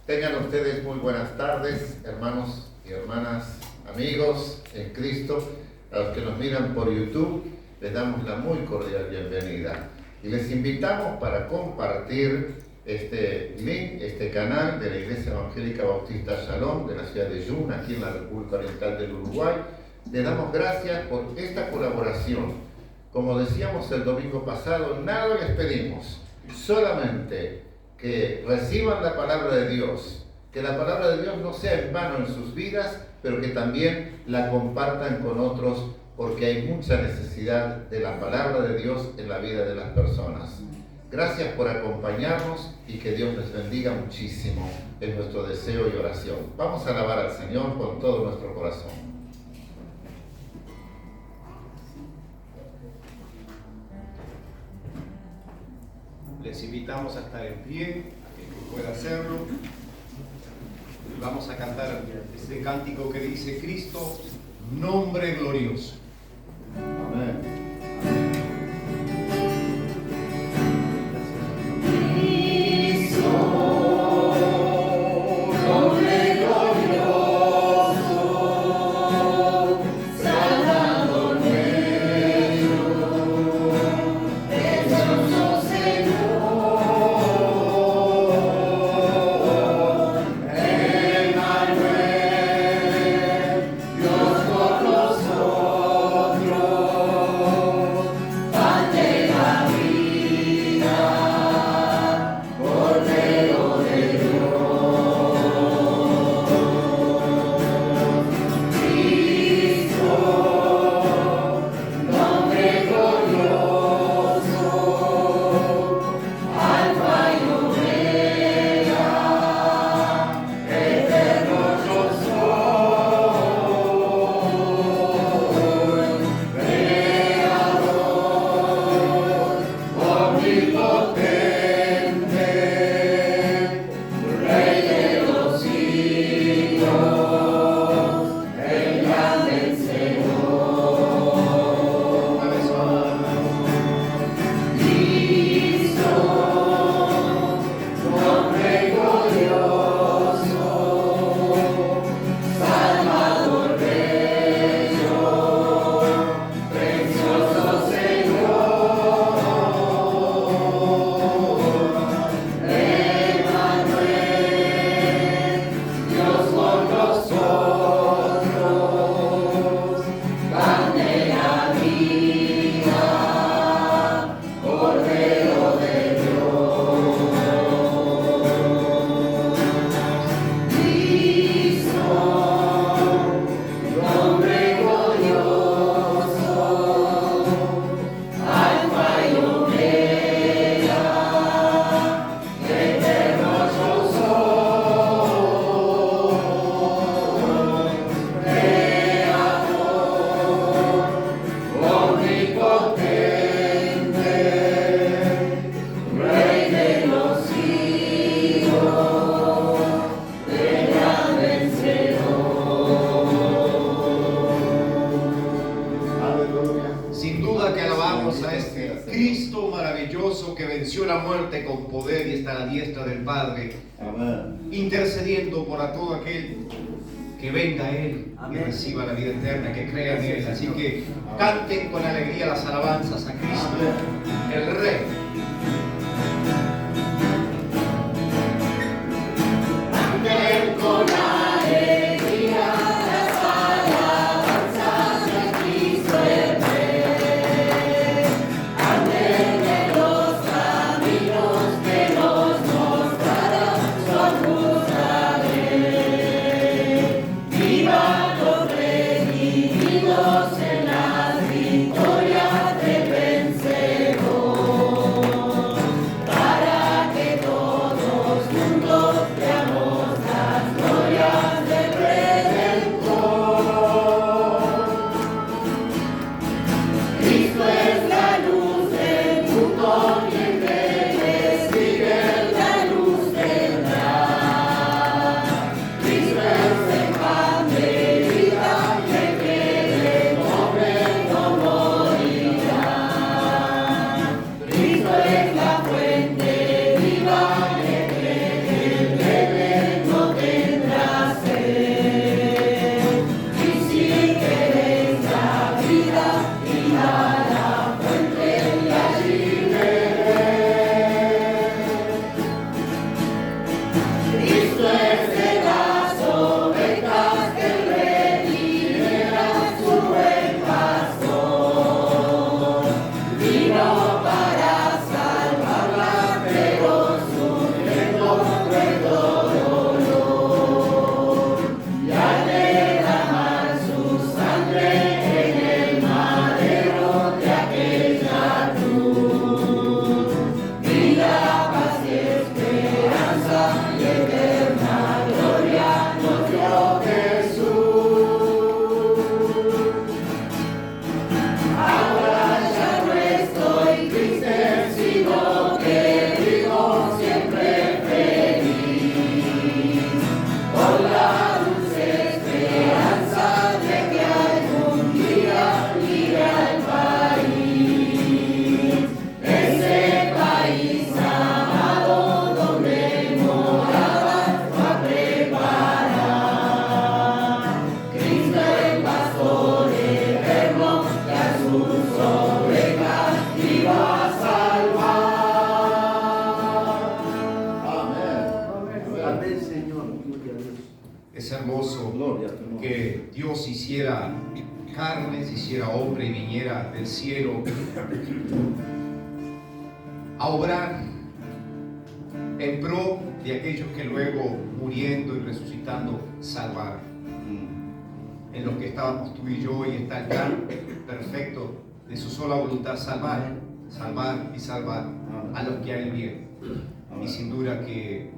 Tengan ustedes muy buenas tardes, hermanos y hermanas, amigos en Cristo. A los que nos miran por YouTube, les damos la muy cordial bienvenida. Y les invitamos para compartir este link, este canal de la Iglesia Evangélica Bautista Shalom de la ciudad de Yuna, aquí en la República Oriental del Uruguay. Les damos gracias por esta colaboración. Como decíamos el domingo pasado, nada les pedimos, solamente que reciban la palabra de Dios, que la palabra de Dios no sea en vano en sus vidas, pero que también la compartan con otros, porque hay mucha necesidad de la palabra de Dios en la vida de las personas. Gracias por acompañarnos y que Dios les bendiga muchísimo, es nuestro deseo y oración. Vamos a alabar al Señor con todo nuestro corazón. Les invitamos a estar en pie, a que pueda hacerlo. Vamos a cantar este cántico que dice: Cristo, nombre glorioso. Amén. Intercediendo por a todo aquel que venga a Él y reciba la vida eterna, que crea en Él. Así que canten con alegría las alabanzas a Cristo, el Rey. Canten con alegría las alabanzas a Cristo, el Rey. Anden en los caminos que nos mostrará su luz. En las victorias del vencedor. Es hermoso Gloria a tu nombre. que Dios hiciera carne, se hiciera hombre y viniera del cielo a obrar en pro de aquellos que luego, muriendo y resucitando, salvaron. En lo que estábamos tú y yo, y está el plan perfecto de su sola voluntad: salvar, salvar y salvar a los que a Él vienen. Y sin duda que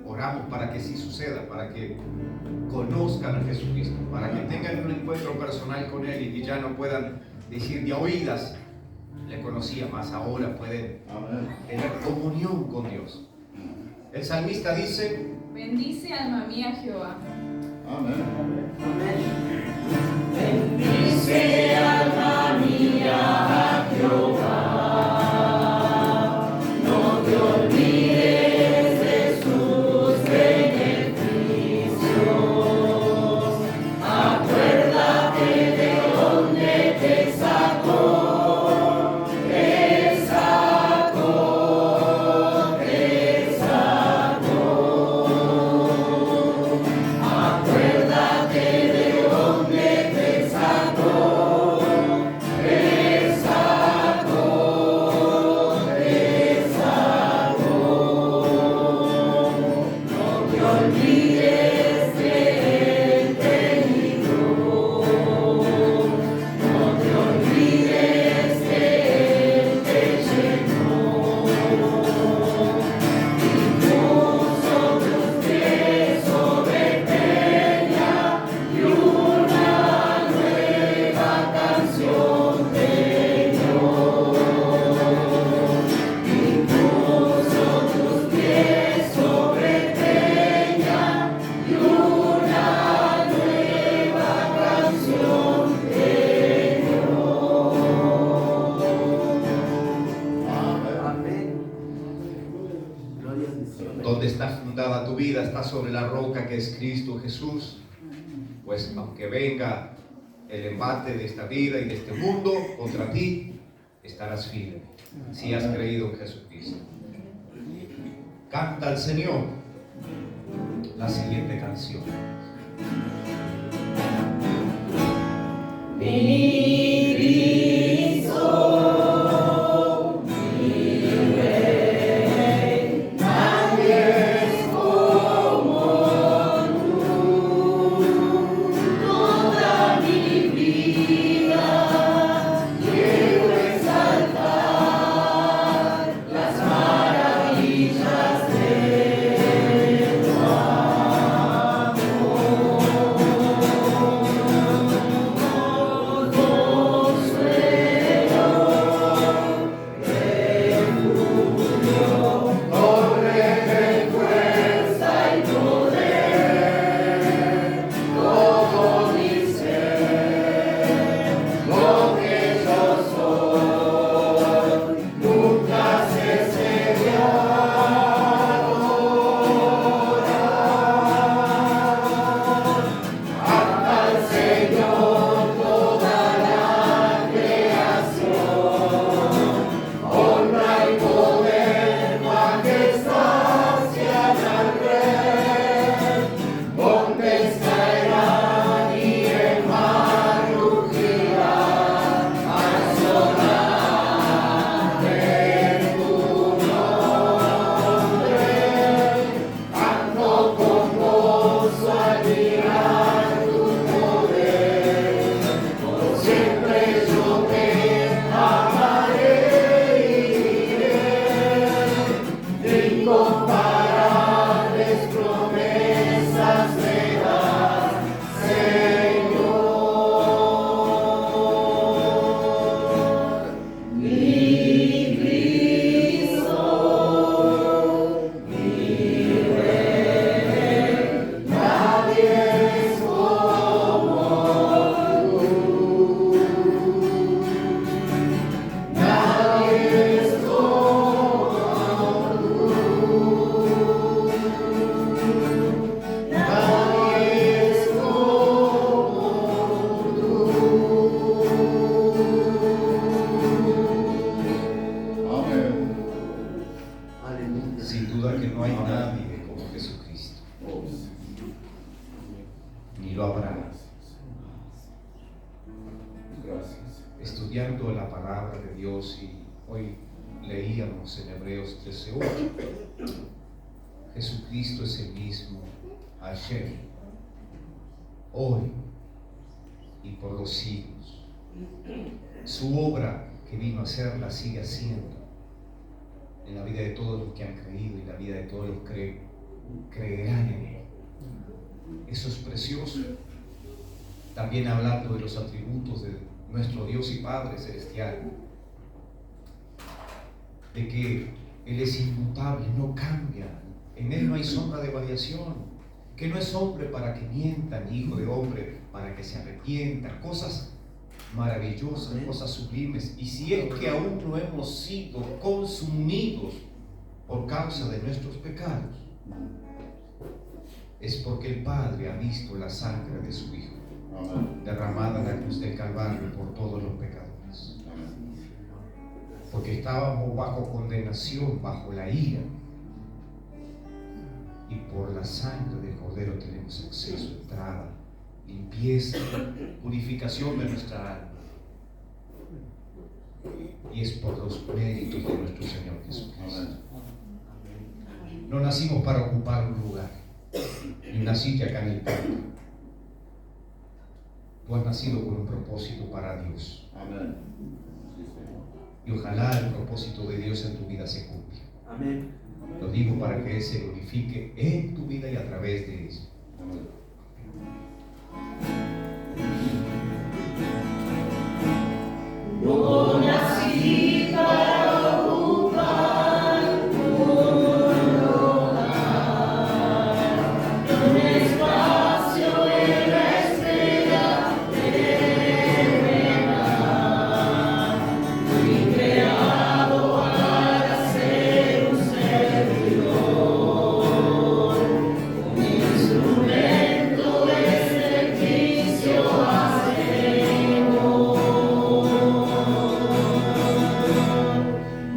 oramos para que sí suceda, para que conozcan a Jesucristo, para que tengan un encuentro personal con Él y que ya no puedan decir de oídas, le conocía, más ahora pueden tener comunión con Dios. El salmista dice: bendice alma mía Jehová. Amén. Bendice alma mía a Jehová, no te olvides de sus beneficios, acuérdate de dónde te sacó, acuérdate de dónde te sacó. donde está fundada tu vida, está sobre la roca que es Cristo Jesús. Pues aunque venga el embate de esta vida y de este mundo contra ti, estarás firme si has creído en Jesucristo. Canta al Señor la siguiente canción. Mi Cristo, mi Rey, nadie es como tú. Toda mi vida quiero exaltar las maravillas de tu amor. Sin duda que no hay nadie como Jesucristo. lo habrá. Gracias. Estudiando la palabra de Dios, y hoy leíamos en Hebreos 13:8, Jesucristo es el mismo ayer, hoy y por los siglos. Su obra que vino a hacer la sigue haciendo en la vida de todos los que han creído y en la vida de todos los que creerán en Él. Eso es precioso. También hablando de los atributos de nuestro Dios y Padre Celestial, de que Él es inmutable, no cambia, en Él no hay sombra de variación, que no es hombre para que mienta, ni hijo de hombre para que se arrepienta. Cosas maravillosas, cosas sublimes. Y si es que aún no hemos sido consumidos por causa de nuestros pecados, es porque el Padre ha visto la sangre de su Hijo derramada en la cruz del Calvario por todos los pecadores. Porque estábamos bajo condenación, bajo la ira, y por la sangre del Cordero tenemos acceso, entrada, limpieza, purificación de nuestra alma. Y es por los méritos de nuestro Señor Jesucristo. No nacimos para ocupar un lugar, ni una silla acá en el templo. Tú has nacido con un propósito para Dios. Amén. Y ojalá el propósito de Dios en tu vida se cumpla. Amén. Lo digo para que Él se glorifique en tu vida y a través de ella. Amén. No nací para ocupar un lugar, un espacio en la esfera terrenal. Fui creado para ser un servidor, un instrumento de servicio a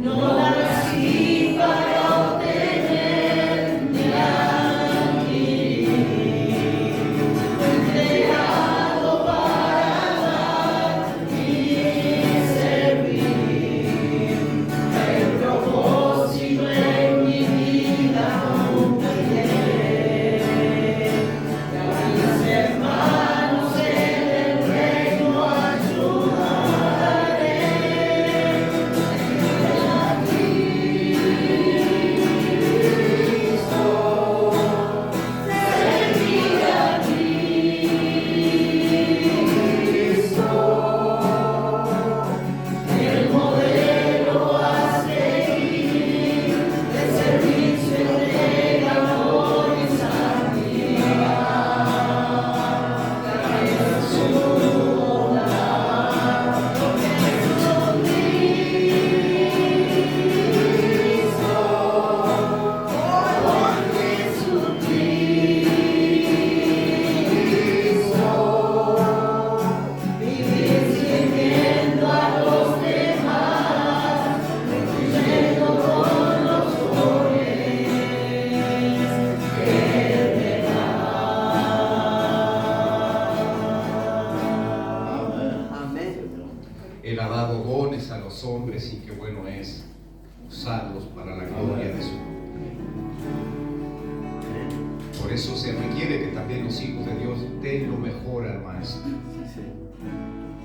no nací para obtener ni adquirir, fui creado para dar y servir. El propósito en mi vida cumpliré, y a mis hermanos en el reino ayudaré. El modelo a seguir, el servicio de amor y santidad. Vivir sirviendo a los demás, fluyendo con los dones que Él me da. Amén. Él ha dado dones a los hombres y qué bueno es usarlos para la gloria de su nombre. Por eso se requiere que también los hijos de Dios den lo mejor al Maestro.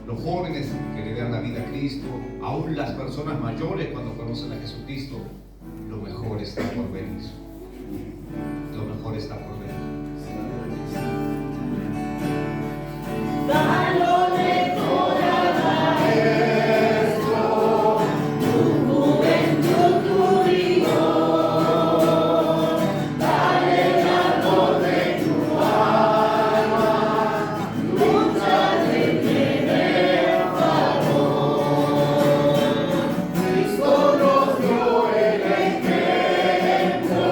Los jóvenes que le dan la vida a Cristo, aún las personas mayores cuando conocen a Jesucristo, lo mejor está por venir. Lo mejor está por venir. Valore toda maestro, tu juventud, tu rigor, dale el amor de tu alma, lucha de tener valor. Cristo nos dio el ejemplo.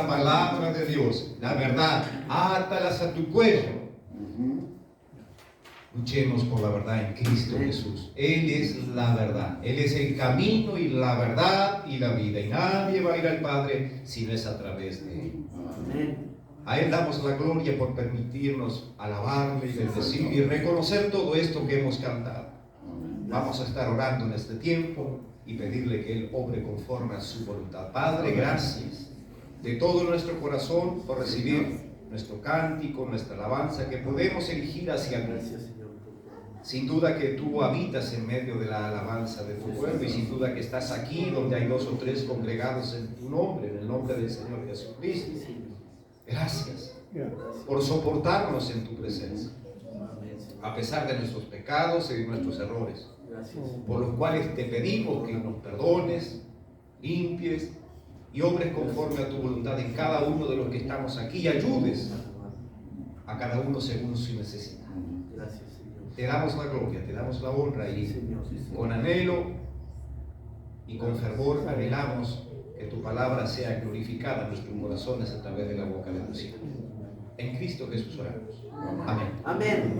la palabra de Dios, la verdad, átalas a tu cuello. Luchemos por la verdad en Cristo Jesús. Él es la verdad. Él es el camino y la verdad y la vida. Y nadie va a ir al Padre si no es a través de Él. A Él damos la gloria por permitirnos alabarle y bendecir y reconocer todo esto que hemos cantado. Vamos a estar orando en este tiempo y pedirle que Él obre conforme a su voluntad. Padre, gracias de todo nuestro corazón por recibir nuestro cántico, nuestra alabanza que podemos elegir hacia ti. Sin duda que tú habitas en medio de la alabanza de tu pueblo y sin duda que estás aquí donde hay 2 o 3 congregados en tu nombre, en el nombre del Señor Jesucristo. Gracias por soportarnos en tu presencia, a pesar de nuestros pecados y de nuestros errores, por los cuales te pedimos que nos perdones, limpies y obres conforme a tu voluntad en cada uno de los que estamos aquí y ayudes a cada uno según su necesidad. Te damos la gloria, te damos la honra y con anhelo y con fervor anhelamos que tu palabra sea glorificada en nuestros corazones a través de la boca de tus hijos. En Cristo Jesús oramos. Amén. Amén.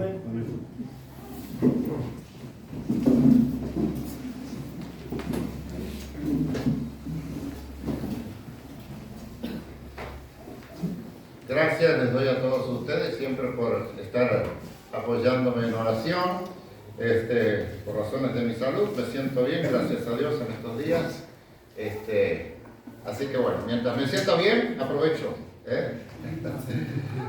Gracias les doy a todos ustedes siempre por estar apoyándome en oración. Por razones de mi salud me siento bien, gracias a Dios en estos días. Así que bueno, mientras me siento bien, aprovecho.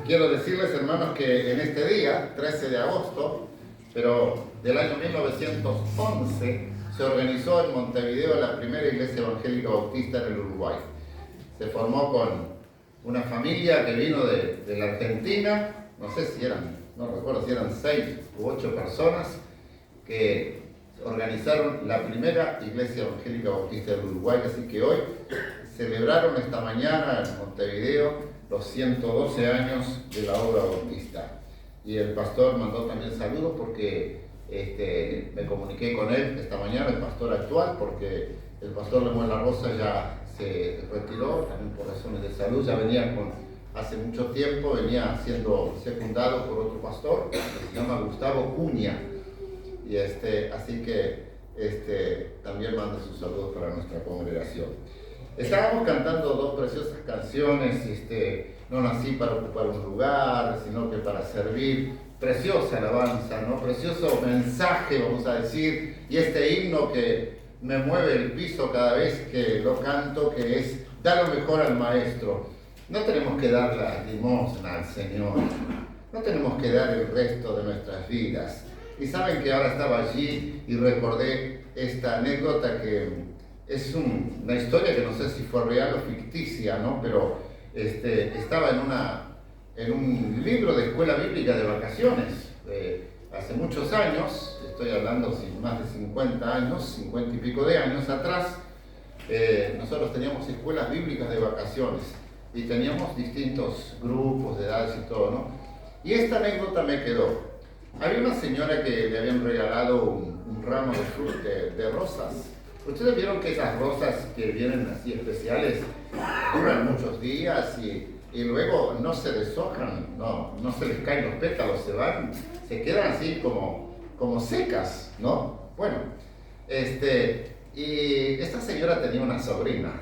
Quiero decirles, hermanos, que en este día, 13 de agosto, pero del año 1911, se organizó en Montevideo la primera iglesia evangélica bautista en el Uruguay. Se formó con una familia que vino de la Argentina, no sé si eran, no recuerdo si eran 6 u 8 personas, que organizaron la primera iglesia evangélica bautista del Uruguay, así que hoy celebraron esta mañana en Montevideo los 112 años de la obra bautista. Y el pastor mandó también saludos porque me comuniqué con él esta mañana, el pastor actual, porque el pastor Lemuel La Rosa ya se retiró, también por razones de salud, ya venía hace mucho tiempo, venía siendo secundado por otro pastor, que se llama Gustavo Cunha, y así que también manda sus saludos para nuestra congregación. Estábamos cantando 2 preciosas canciones, no nací para ocupar un lugar, sino que para servir. Preciosa alabanza, ¿no? Precioso mensaje, vamos a decir, y este himno que me mueve el piso cada vez que lo canto, que es dar lo mejor al maestro. No tenemos que dar la limosna al Señor, no tenemos que dar el resto de nuestras vidas. Y saben que ahora estaba allí y recordé esta anécdota que es una historia que no sé si fue real o ficticia, ¿no? Pero estaba en un libro de escuela bíblica de vacaciones, hace muchos años, estoy hablando más de 50 años, 50 y pico de años atrás, nosotros teníamos escuelas bíblicas de vacaciones y teníamos distintos grupos de edades y todo, ¿no? Y esta anécdota me quedó. Había una señora que le habían regalado un ramo de rosas. Ustedes vieron que esas rosas que vienen así especiales duran muchos días y luego no se deshojan, no se les caen los pétalos, se quedan así como secas, ¿no? Bueno, y esta señora tenía una sobrina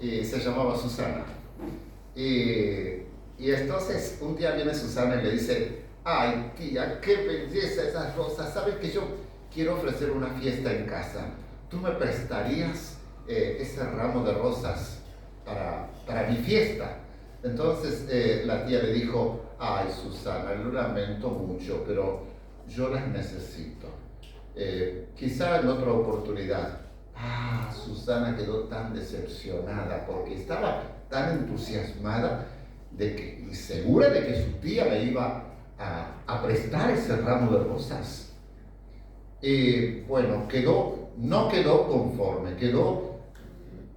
y se llamaba Susana. Y entonces un día viene Susana y le dice: ay tía, qué belleza esas rosas, sabes que yo quiero ofrecer una fiesta en casa, ¿tú me prestarías ese ramo de rosas para mi fiesta? Entonces la tía le dijo: ay Susana, lo lamento mucho, pero yo las necesito, quizá en otra oportunidad. Susana quedó tan decepcionada porque estaba tan entusiasmada y segura de que su tía le iba a prestar ese ramo de rosas. Y bueno, no quedó conforme,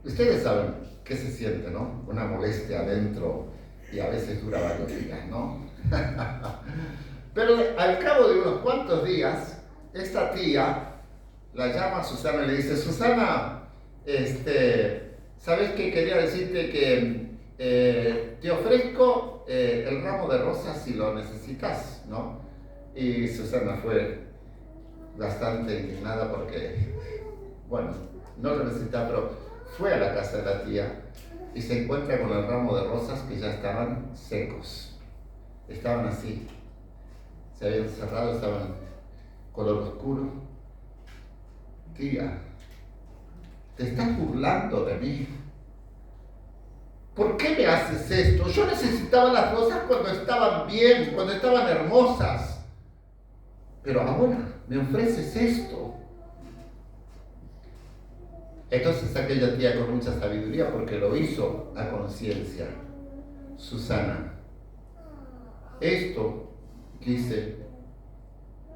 ustedes saben qué se siente, ¿no? Una molestia adentro y a veces dura varios días, ¿no? Pero al cabo de unos cuantos días, esta tía la llama a Susana y le dice: Susana, ¿sabes qué? Quería decirte te ofrezco el ramo de rosas si lo necesitas, ¿no? Y Susana fue bastante indignada porque, bueno, no lo necesitaba, pero fue a la casa de la tía y se encuentra con el ramo de rosas que ya estaban secos. Estaban así, se habían cerrado, estaban color oscuro. Tía, te estás burlando de mí. ¿Por qué me haces esto? Yo necesitaba las rosas cuando estaban bien, cuando estaban hermosas. Pero ahora me ofreces esto. Entonces aquella tía con mucha sabiduría, porque lo hizo a conciencia: Susana, esto quise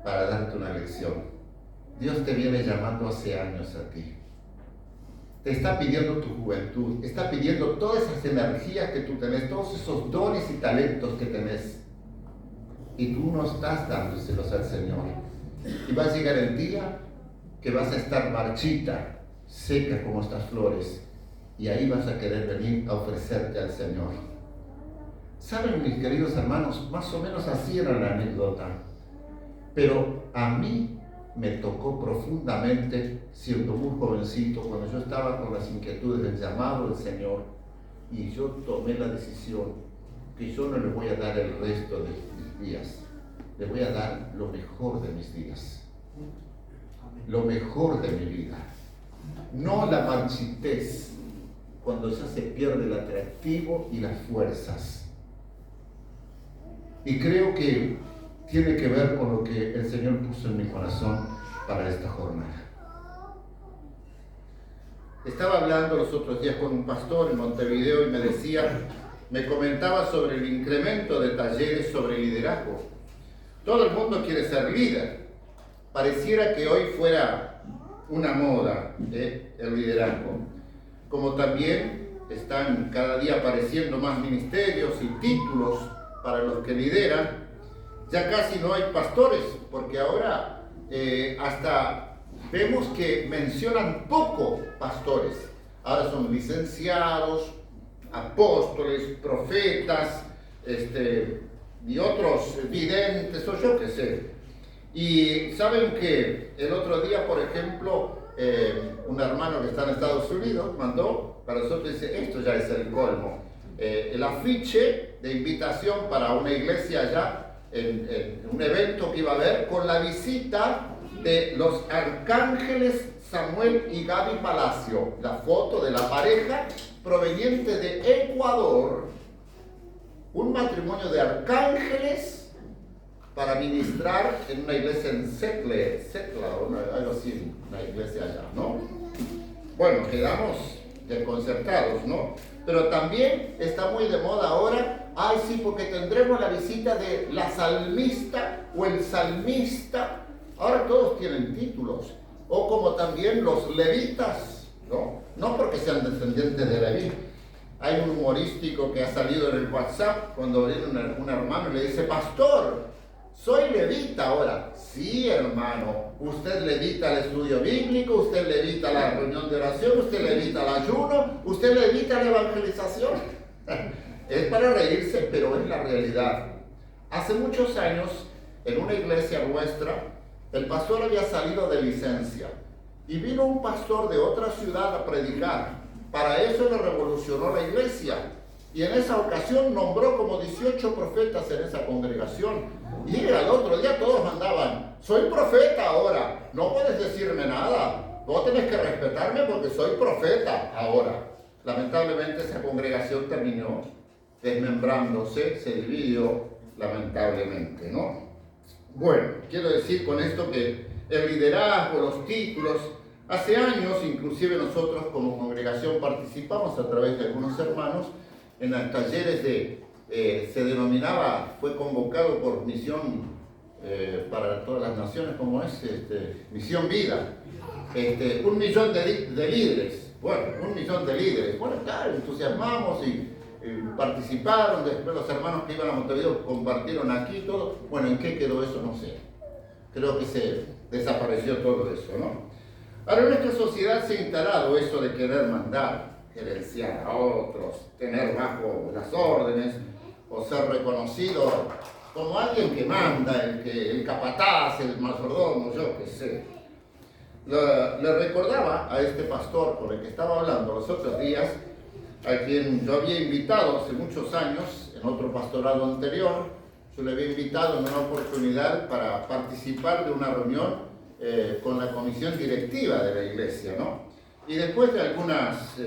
para darte una lección. Dios te viene llamando hace años a ti. Te está pidiendo tu juventud, está pidiendo todas esas energías que tú tenés, todos esos dones y talentos que tenés. Y tú no estás dándoselos al Señor. Y va a llegar el día que vas a estar marchita, seca como estas flores. Y ahí vas a querer venir a ofrecerte al Señor. ¿Saben, mis queridos hermanos? Más o menos así era la anécdota. Pero a mí me tocó profundamente, siendo muy jovencito, cuando yo estaba con las inquietudes del llamado del Señor, y yo tomé la decisión que yo no le voy a dar el resto de mis días, le voy a dar lo mejor de mis días, lo mejor de mi vida, no la marchitez, cuando ya se pierde el atractivo y las fuerzas. Y creo que tiene que ver con lo que el Señor puso en mi corazón para esta jornada. Estaba hablando los otros días con un pastor en Montevideo y me comentaba sobre el incremento de talleres sobre liderazgo. Todo el mundo quiere ser líder. Pareciera que hoy fuera una moda, el liderazgo. Como también están cada día apareciendo más ministerios y títulos para los que lideran. Ya casi no hay pastores, porque ahora hasta vemos que mencionan poco pastores. Ahora son licenciados, apóstoles, profetas, y otros videntes, o yo qué sé. Y saben que el otro día, por ejemplo, un hermano que está en Estados Unidos mandó para nosotros, dice: esto ya es el colmo. El afiche de invitación para una iglesia allá, en un evento que iba a haber, con la visita de los arcángeles Samuel y Gaby Palacio, la foto de la pareja proveniente de Ecuador, un matrimonio de arcángeles para ministrar en una iglesia en Setla, o algo así, una iglesia allá, ¿no? Bueno, quedamos desconcertados, ¿no? Pero también está muy de moda ahora, ay sí, porque tendremos la visita de la salmista o el salmista. Ahora todos tienen títulos. O como también los levitas, ¿no? No porque sean descendientes de Leví. Hay un humorístico que ha salido en el WhatsApp cuando viene un hermano y le dice: pastor, soy levita ahora. Sí, hermano, usted levita el estudio bíblico, usted levita la reunión de oración, usted levita el ayuno, usted levita la evangelización. Es para reírse, pero es la realidad. Hace muchos años, en una iglesia nuestra, el pastor había salido de licencia y vino un pastor de otra ciudad a predicar. Para eso le revolucionó la iglesia. Y en esa ocasión nombró como 18 profetas en esa congregación. Y al otro día todos mandaban: soy profeta ahora, no puedes decirme nada, vos tenés que respetarme porque soy profeta ahora. Lamentablemente esa congregación terminó desmembrándose, se dividió lamentablemente, ¿no? Bueno, quiero decir con esto que el liderazgo, los títulos, hace años inclusive nosotros como congregación participamos a través de algunos hermanos en los talleres se denominaba, fue convocado por Misión para todas las naciones, como es, Misión Vida, 1 millón de líderes, bueno, 1 millón de líderes, bueno, claro, entusiasmamos y participaron, después los hermanos que iban a Montevideo compartieron aquí todo. Bueno, ¿en qué quedó eso? No sé, creo que se desapareció todo eso, ¿no? Ahora en nuestra sociedad se ha instalado eso de querer mandar. gerenciar a otros, tener bajo las órdenes o ser reconocido como alguien que manda, el capataz, el mayordomo, yo qué sé. Le recordaba a este pastor con el que estaba hablando los otros días, a quien yo había invitado hace muchos años, en otro pastorado anterior, yo le había invitado en una oportunidad para participar de una reunión con la comisión directiva de la iglesia, ¿no? Y después de algunos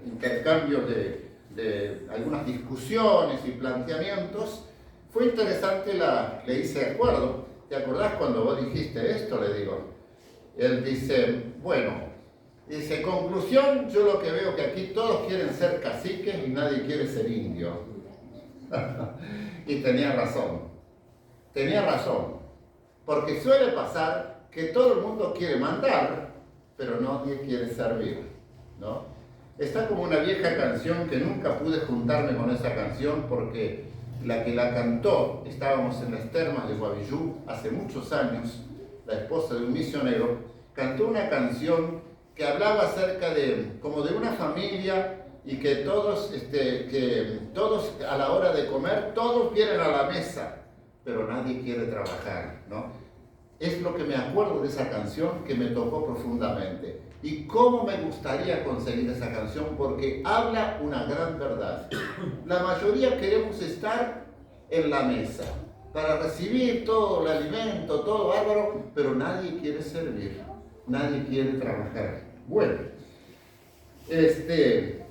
intercambios de algunas discusiones y planteamientos, fue interesante, le hice acuerdo. ¿Te acordás cuando vos dijiste esto? Le digo. Él dice, bueno, dice, conclusión, yo lo que veo que aquí todos quieren ser caciques y nadie quiere ser indio. Y tenía razón, porque suele pasar que todo el mundo quiere mandar, pero nadie quiere servir, ¿no? Está como una vieja canción que nunca pude juntarme con esa canción porque la que la cantó, estábamos en las termas de Guavillú hace muchos años, la esposa de un misionero, cantó una canción que hablaba acerca de como de una familia y que todos a la hora de comer, todos vienen a la mesa, pero nadie quiere trabajar, ¿no? Es lo que me acuerdo de esa canción que me tocó profundamente. Y cómo me gustaría conseguir esa canción porque habla una gran verdad. La mayoría queremos estar en la mesa para recibir todo el alimento, todo bárbaro, pero nadie quiere servir, nadie quiere trabajar. Bueno, en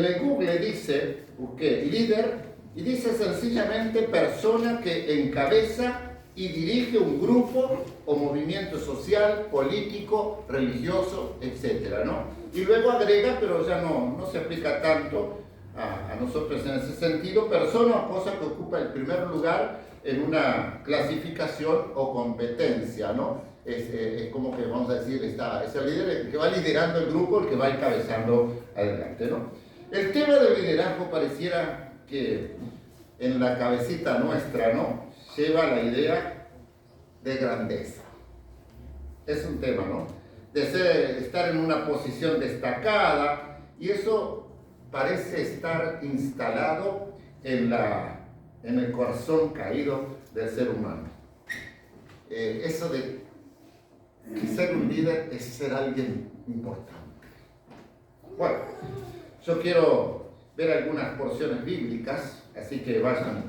el Google dice, busqué líder, y dice sencillamente persona que encabeza y dirige un grupo o movimiento social, político, religioso, etc., ¿no? Y luego agrega, pero ya no se aplica tanto a nosotros en ese sentido, persona o cosa que ocupa el primer lugar en una clasificación o competencia, ¿no? Es como que, vamos a decir, es el líder el que va liderando el grupo, el que va encabezando adelante, ¿no? El tema del liderazgo pareciera que en la cabecita nuestra, ¿no?, lleva la idea de grandeza. Es un tema, ¿no?, de estar en una posición destacada, y eso parece estar instalado en el corazón caído del ser humano. Eso de que ser un líder es ser alguien importante. Bueno, yo quiero ver algunas porciones bíblicas, así que vayan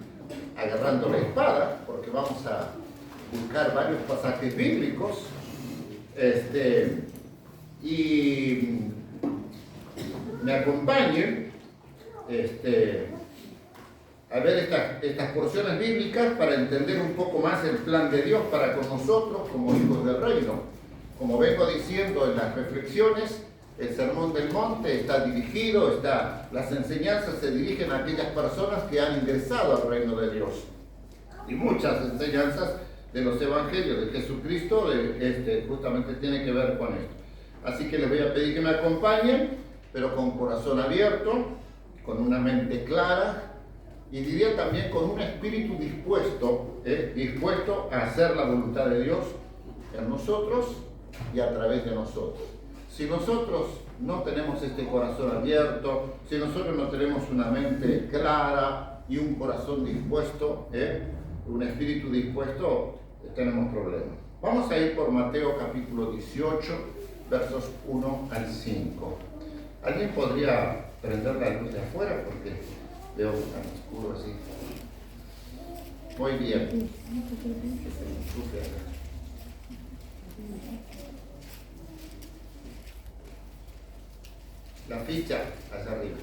agarrando la espada, porque vamos a buscar varios pasajes bíblicos, y me acompañen a ver estas porciones bíblicas para entender un poco más el plan de Dios para con nosotros como hijos del reino. Como vengo diciendo en las reflexiones, el Sermón del Monte está dirigido, las enseñanzas se dirigen a aquellas personas que han ingresado al reino de Dios. Y muchas enseñanzas de los evangelios de Jesucristo justamente tienen que ver con esto. Así que les voy a pedir que me acompañen, pero con corazón abierto, con una mente clara, y diría también con un espíritu dispuesto a hacer la voluntad de Dios en nosotros y a través de nosotros. Si nosotros no tenemos este corazón abierto, si nosotros no tenemos una mente clara y un corazón dispuesto, un espíritu dispuesto, tenemos problemas. Vamos a ir por Mateo capítulo 18, versos 1 al 5. ¿Alguien podría prender la luz de afuera? Porque veo tan oscuro así. Muy bien. Que se enchufe acá. La ficha allá arriba.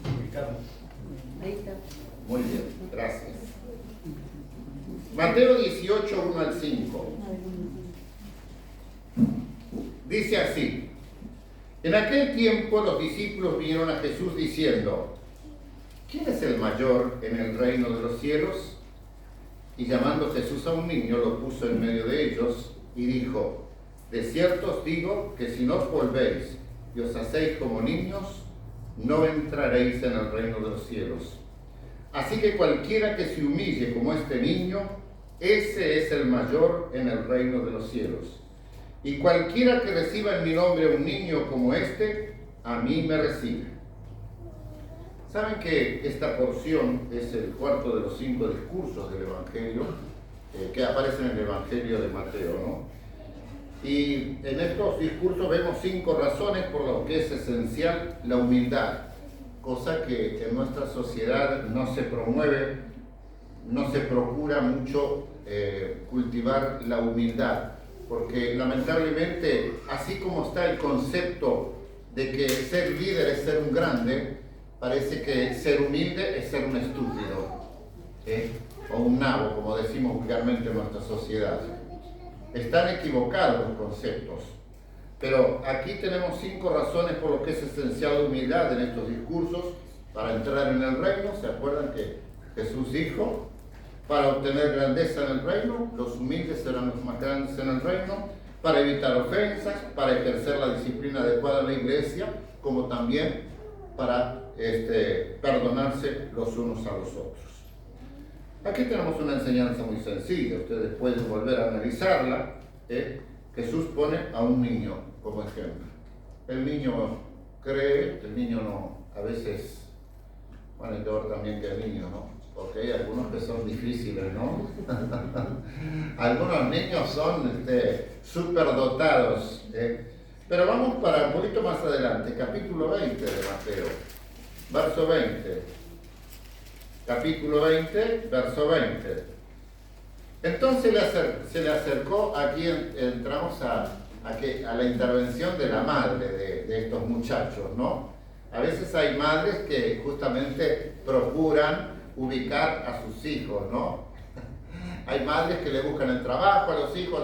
Ahí está. Muy bien, gracias. Mateo 18, 1 al 5. Dice así: en aquel tiempo los discípulos vinieron a Jesús diciendo: ¿quién es el mayor en el reino de los cielos? Y llamando Jesús a un niño, lo puso en medio de ellos y dijo: de cierto os digo que si no os volvéis y os hacéis como niños, no entraréis en el reino de los cielos. Así que cualquiera que se humille como este niño, ese es el mayor en el reino de los cielos. Y cualquiera que reciba en mi nombre a un niño como este, a mí me recibe. Saben que esta porción es el cuarto de los 5 discursos del Evangelio, que aparecen en el Evangelio de Mateo, ¿no? Y en estos discursos vemos 5 razones por las que es esencial la humildad, cosa que en nuestra sociedad no se promueve, no se procura mucho cultivar la humildad, porque lamentablemente, así como está el concepto de que ser líder es ser un grande, parece que ser humilde es ser un estúpido, o un nabo, como decimos vulgarmente en nuestra sociedad. Están equivocados los conceptos, pero aquí tenemos 5 razones por lo que es esencial la humildad en estos discursos para entrar en el reino. ¿Se acuerdan que Jesús dijo? Para obtener grandeza en el reino, los humildes serán los más grandes en el reino, para evitar ofensas, para ejercer la disciplina adecuada en la iglesia, como también para perdonarse los unos a los otros. Aquí tenemos una enseñanza muy sencilla, ustedes pueden volver a analizarla. Jesús pone a un niño como ejemplo. El niño cree, el niño no, a veces, bueno, y peor también que el niño, ¿no? Porque hay algunos que son difíciles, ¿no? Algunos niños son superdotados. Pero vamos para un poquito más adelante, capítulo 20 de Mateo, verso 20. Capítulo 20, verso 20. Entonces se le acercó, aquí entramos a la intervención de la madre de estos muchachos, ¿no? A veces hay madres que justamente procuran ubicar a sus hijos, ¿no? Hay madres que le buscan el trabajo a los hijos,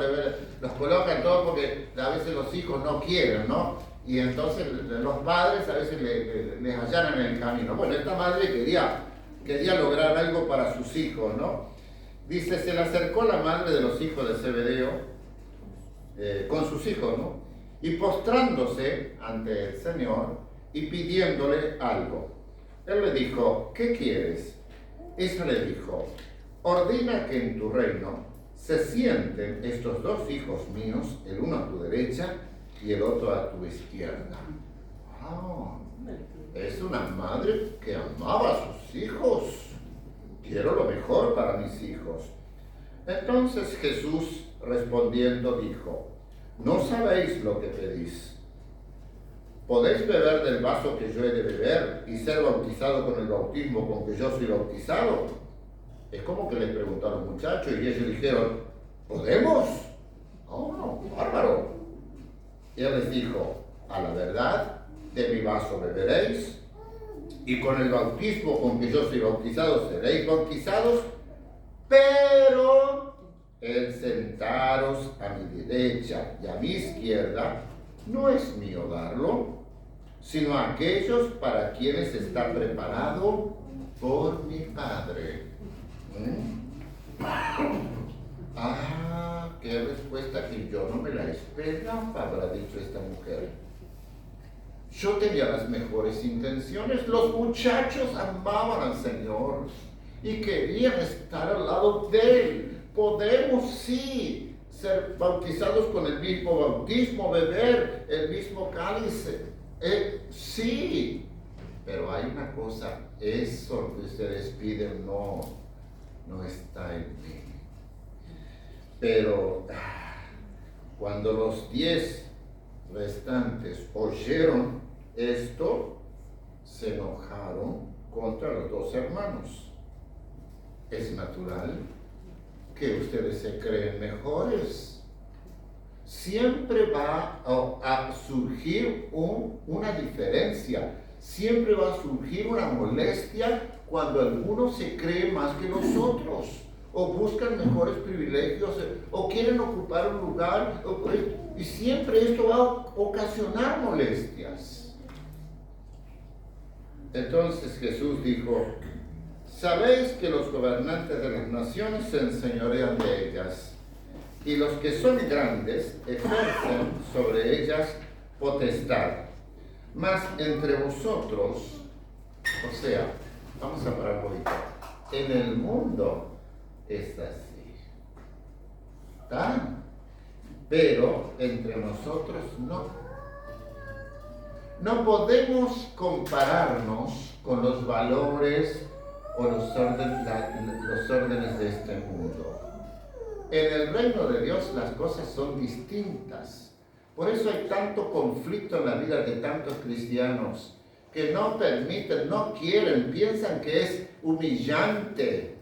los colocan todo porque a veces los hijos no quieren, ¿no? Y entonces los padres a veces les allanan el camino. Bueno, esta madre quería lograr algo para sus hijos, ¿no? Dice, se le acercó la madre de los hijos de Zebedeo con sus hijos, ¿no? Y postrándose ante el Señor y pidiéndole algo. Él le dijo, ¿qué quieres? Ella le dijo, ordena que en tu reino se sienten estos 2 hijos míos, el uno a tu derecha y el otro a tu izquierda. Wow. Es una madre que amaba a sus hijos. Quiero lo mejor para mis hijos. Entonces Jesús respondiendo dijo, no sabéis lo que pedís. ¿Podéis beber del vaso que yo he de beber y ser bautizado con el bautismo con que yo soy bautizado? Es como que les preguntó a los muchachos y ellos dijeron, ¿podemos? Oh, bárbaro. Y él les dijo, a la verdad, de mi vaso beberéis, y con el bautismo con que yo soy bautizado seréis bautizados, pero el sentaros a mi derecha y a mi izquierda no es mío darlo, sino a aquellos para quienes está preparado por mi Padre. Qué respuesta que yo no me la esperaba, habrá dicho esta mujer. Yo tenía las mejores intenciones, los muchachos amaban al Señor y querían estar al lado de Él. Podemos, sí, ser bautizados con el mismo bautismo, beber el mismo cáliz, sí, pero hay una cosa, eso que ustedes piden no está en mí. Pero cuando los 10 restantes oyeron esto, se enojaron contra los 2 hermanos. Es natural que ustedes se creen mejores. Siempre va a surgir una diferencia, siempre va a surgir una molestia cuando alguno se cree más que los otros, o buscan mejores privilegios, o quieren ocupar un lugar, y siempre esto va a ocasionar molestias. Entonces Jesús dijo, sabéis que los gobernantes de las naciones se enseñorean de ellas, y los que son grandes ejercen sobre ellas potestad. Mas entre vosotros, o sea, vamos a parar un poquito, en el mundo es así. ¿Está? pero entre nosotros no. No podemos compararnos con los valores o los órdenes de este mundo. En el reino de Dios las cosas son distintas. Por eso hay tanto conflicto en la vida de tantos cristianos que no permiten, no quieren, piensan que es humillante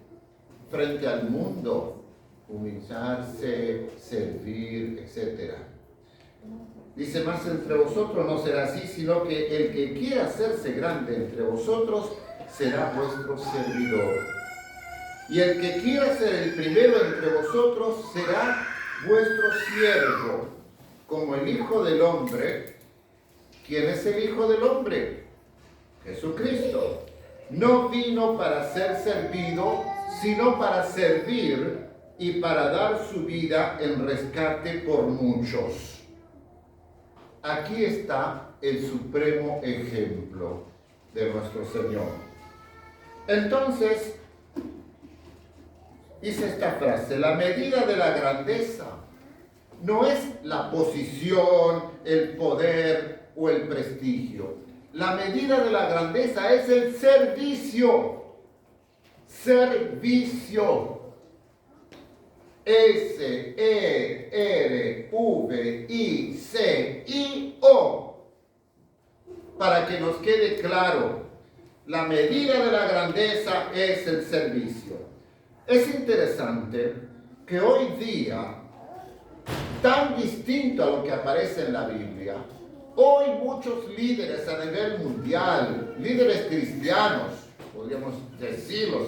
frente al mundo, humillarse, servir, etc. Dice, más entre vosotros no será así, sino que el que quiera hacerse grande entre vosotros será vuestro servidor. Y el que quiera ser el primero entre vosotros será vuestro siervo, como el Hijo del Hombre. ¿Quién es el Hijo del Hombre? Jesucristo. No vino para ser servido, sino para servir y para dar su vida en rescate por muchos. Aquí está el supremo ejemplo de nuestro Señor. Entonces, dice esta frase, la medida de la grandeza no es la posición, el poder o el prestigio. La medida de la grandeza es el servicio. Servicio. S-E-R-V-I-C-I-O. Para que nos quede claro, la medida de la grandeza es el servicio. Es interesante que hoy día, tan distinto a lo que aparece en la Biblia, hoy muchos líderes a nivel mundial, líderes cristianos, podríamos decirlo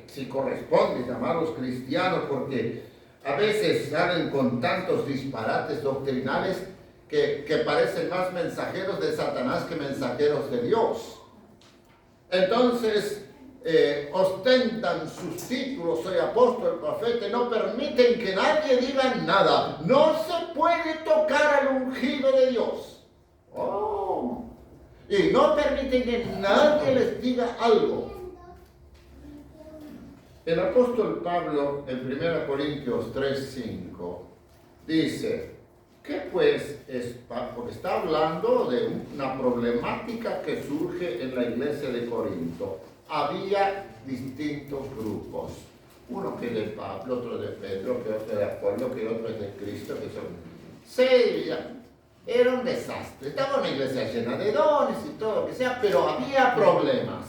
si corresponde llamarlos cristianos, porque a veces salen con tantos disparates doctrinales que parecen más mensajeros de Satanás que mensajeros de Dios. Entonces, ostentan sus títulos, soy apóstol, profeta, no permiten que nadie diga nada. No se puede tocar al ungido de Dios. Oh. Y no permiten que nadie les diga algo. El apóstol Pablo, en 1 Corintios 3:5, dice, ¿qué pues es? Porque está hablando de una problemática que surge en la iglesia de Corinto. Había distintos grupos. Uno que es de Pablo, otro de Pedro, que otro de Apolo, que otro es de Cristo, que son... Sí, era un desastre. Estaba una iglesia llena de dones y todo lo que sea, pero había problemas.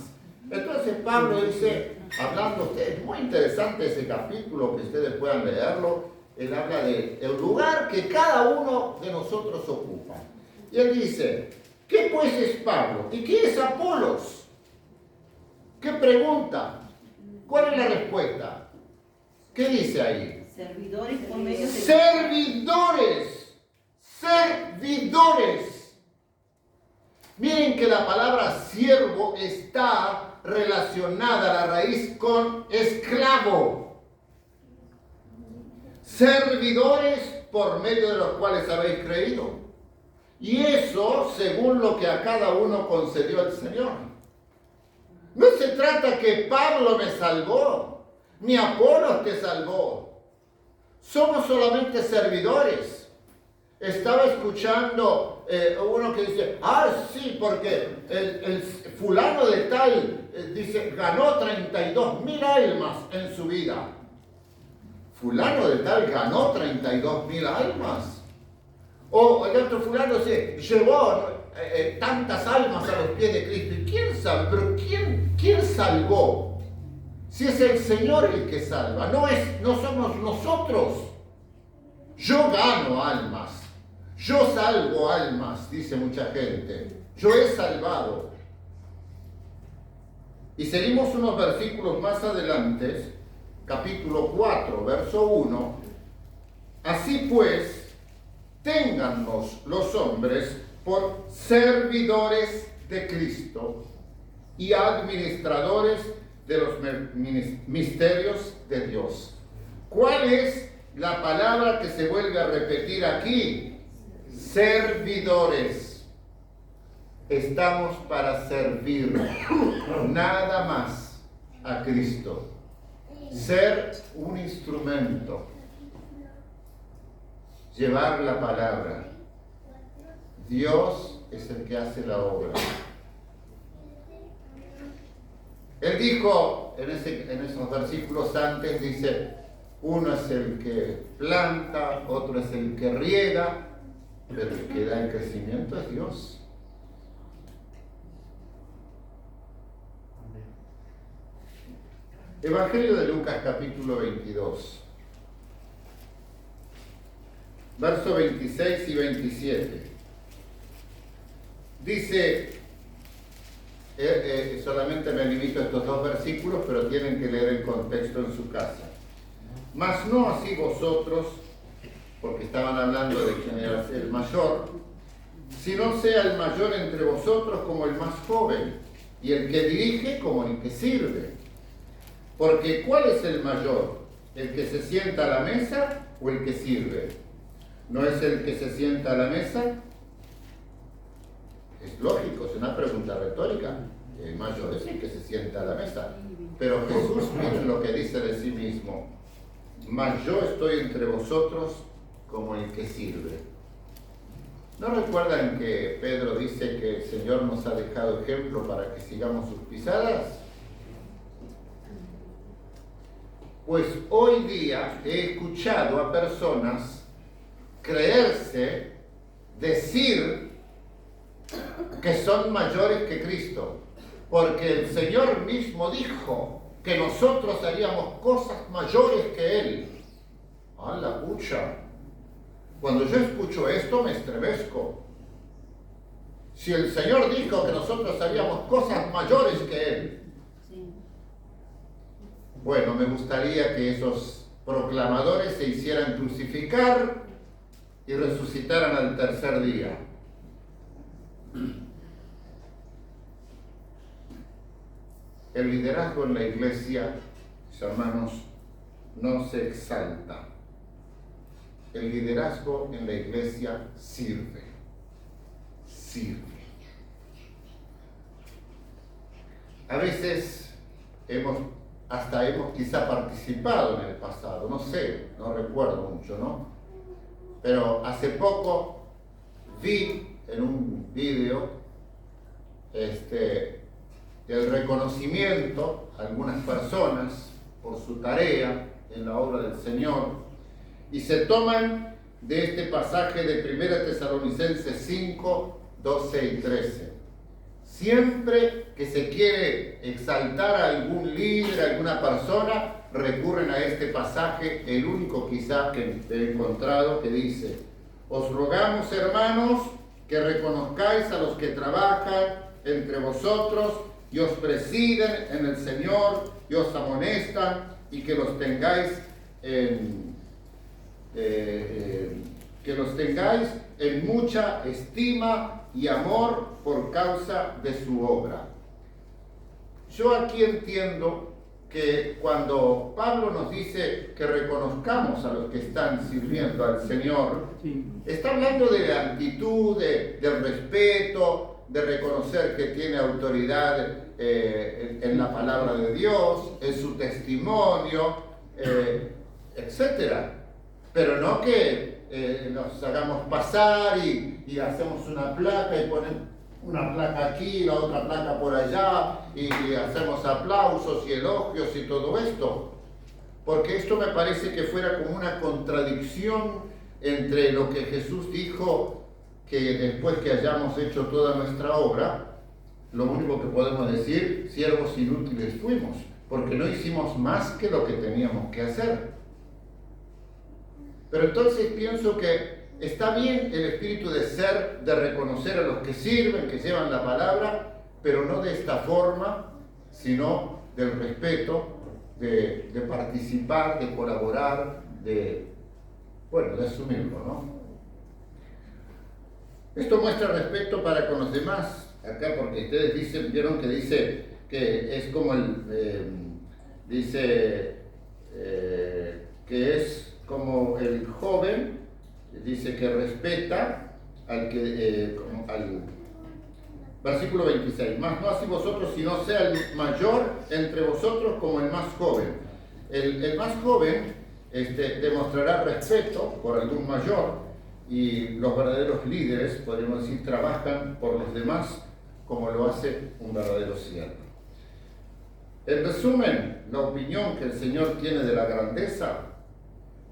Entonces Pablo dice, hablando, es muy interesante ese capítulo, que ustedes puedan leerlo. Él habla del lugar que cada uno de nosotros ocupa. Y él dice, ¿qué pues es Pablo? ¿Y qué es Apolos? ¿Qué pregunta? ¿Cuál es la respuesta? ¿Qué dice ahí? Servidores por medio de... Servidores. Servidores. Miren que la palabra siervo está relacionada a la raíz con esclavo. Servidores por medio de los cuales habéis creído. Y eso según lo que a cada uno concedió el Señor. No se trata que Pablo me salvó, ni Apolos te salvó. Somos solamente servidores. Estaba escuchando uno que dice, sí, porque el fulano de tal, dice, ganó 32,000 almas en su vida. Fulano de tal ganó 32,000 almas. O el otro fulano se llevó tantas almas a los pies de Cristo. ¿Y quién sabe? Pero ¿quién salvó? Si es el Señor el que salva, no somos nosotros. Yo gano almas, yo salvo almas, dice mucha gente. Yo he salvado. Y seguimos unos versículos más adelante, capítulo 4, verso 1. Así pues, téngannos los hombres por servidores de Cristo y administradores de los misterios de Dios. ¿Cuál es la palabra que se vuelve a repetir aquí? Servidores. Estamos para servir nada más a Cristo. Ser un instrumento. llevar la palabra. Dios es el que hace la obra. Él dijo en esos versículos antes, dice, uno es el que planta, otro es el que riega, pero el que da el crecimiento es Dios. Evangelio de Lucas, capítulo 22, versos 26 y 27. Dice, solamente me limito a estos dos versículos, pero tienen que leer el contexto en su casa. Mas no así vosotros, porque estaban hablando de quién era el mayor, sino sea el mayor entre vosotros como el más joven, y el que dirige como el que sirve. Porque ¿cuál es el mayor? ¿El que se sienta a la mesa o el que sirve? ¿No es el que se sienta a la mesa? Es lógico, es una pregunta retórica. El mayor es el que se sienta a la mesa. Pero Jesús, miren lo que dice de sí mismo. Mas yo estoy entre vosotros como el que sirve. ¿No recuerdan que Pedro dice que el Señor nos ha dejado ejemplo para que sigamos sus pisadas? Pues hoy día he escuchado a personas creerse, decir que son mayores que Cristo, porque el Señor mismo dijo que nosotros haríamos cosas mayores que Él. ¡Ah, la pucha! Cuando yo escucho esto me estremezco. Si el Señor dijo que nosotros haríamos cosas mayores que Él. Bueno, me gustaría que esos proclamadores se hicieran crucificar y resucitaran al tercer día. El liderazgo en la iglesia, mis hermanos, no se exalta. El liderazgo en la iglesia sirve. A veces hemos quizá participado en el pasado, no sé, no recuerdo mucho, ¿no? Pero hace poco vi en un video el reconocimiento a algunas personas por su tarea en la obra del Señor, y se toman de este pasaje de 1 Tesalonicenses 5, 12 y 13. Siempre que se quiere exaltar a algún líder, a alguna persona, recurren a este pasaje, el único quizás que he encontrado, que dice: os rogamos, hermanos, que reconozcáis a los que trabajan entre vosotros y os presiden en el Señor y os amonestan, y que los tengáis en mucha estima y amor por causa de su obra. Yo aquí entiendo que cuando Pablo nos dice que reconozcamos a los que están sirviendo al Señor, está hablando de la actitud, del respeto, de reconocer que tiene autoridad en la palabra de Dios, en su testimonio, etc. Pero no que nos hagamos pasar y hacemos una placa y ponen una placa aquí, la otra placa por allá, y hacemos aplausos y elogios y todo esto. Porque esto me parece que fuera como una contradicción entre lo que Jesús dijo, que después que hayamos hecho toda nuestra obra, lo único que podemos decir, siervos inútiles fuimos, porque no hicimos más que lo que teníamos que hacer. Pero entonces pienso que está bien el espíritu de ser, de reconocer a los que sirven, que llevan la palabra, pero no de esta forma, sino del respeto, de participar, de colaborar, de asumirlo, ¿no? Esto muestra respeto para con los demás, acá, porque ustedes vieron que dice que es como que es como el joven, dice que respeta al versículo 26, más no así vosotros, sino sea el mayor entre vosotros como el más joven. El más joven demostrará respeto por algún mayor, y los verdaderos líderes, podríamos decir, trabajan por los demás como lo hace un verdadero siervo. En resumen, la opinión que el Señor tiene de la grandeza,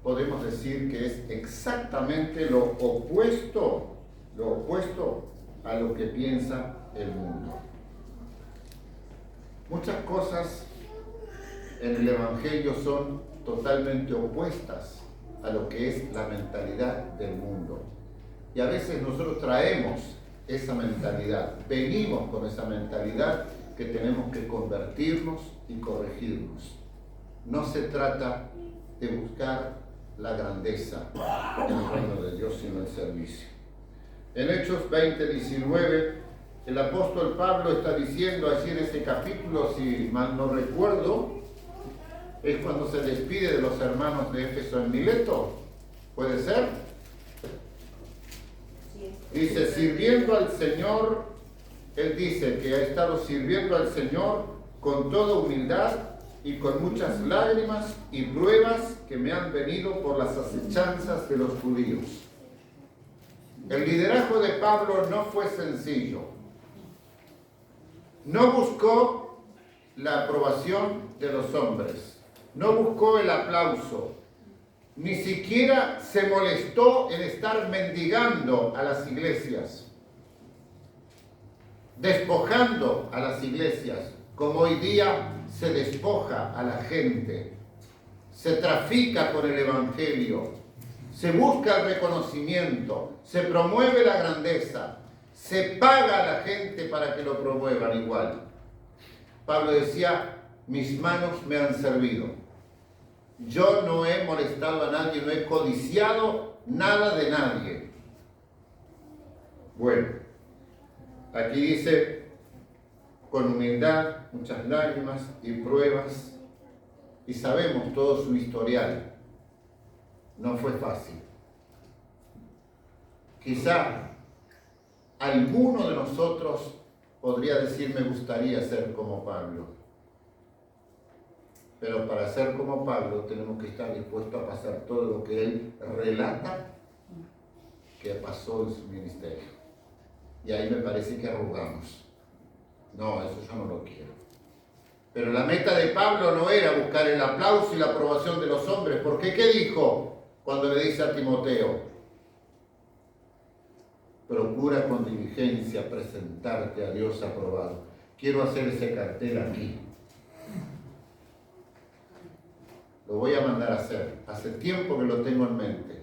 podemos decir que es exactamente lo opuesto a lo que piensa el mundo. Muchas cosas en el Evangelio son totalmente opuestas a lo que es la mentalidad del mundo. Y a veces nosotros traemos esa mentalidad, venimos con esa mentalidad que tenemos que convertirnos y corregirnos. No se trata de buscar la grandeza en el reino de Dios, sino el servicio. En Hechos 20:19, el apóstol Pablo está diciendo así en ese capítulo, si mal no recuerdo, es cuando se despide de los hermanos de Éfeso en Mileto, ¿puede ser? Dice, sirviendo al Señor, él dice que ha estado sirviendo al Señor con toda humildad y con muchas lágrimas y pruebas que me han venido por las acechanzas de los judíos. El liderazgo de Pablo no fue sencillo. No buscó la aprobación de los hombres. No buscó el aplauso, ni siquiera se molestó en estar mendigando a las iglesias, despojando a las iglesias, como hoy día se despoja a la gente, se trafica con el Evangelio, se busca el reconocimiento, se promueve la grandeza, se paga a la gente para que lo promuevan igual. Pablo decía, mis manos me han servido. Yo no he molestado a nadie, no he codiciado nada de nadie. Bueno, aquí dice, con humildad, muchas lágrimas y pruebas, y sabemos todo su historial. No fue fácil. Quizá alguno de nosotros podría decir, me gustaría ser como Pablo. Pero para ser como Pablo tenemos que estar dispuestos a pasar todo lo que él relata que pasó en su ministerio. Y ahí me parece que arrugamos. No, eso yo no lo quiero. Pero la meta de Pablo no era buscar el aplauso y la aprobación de los hombres. Porque ¿qué dijo cuando le dice a Timoteo? Procura con diligencia presentarte a Dios aprobado. Quiero hacer ese cartel aquí. Lo voy a mandar a hacer. Hace tiempo que lo tengo en mente.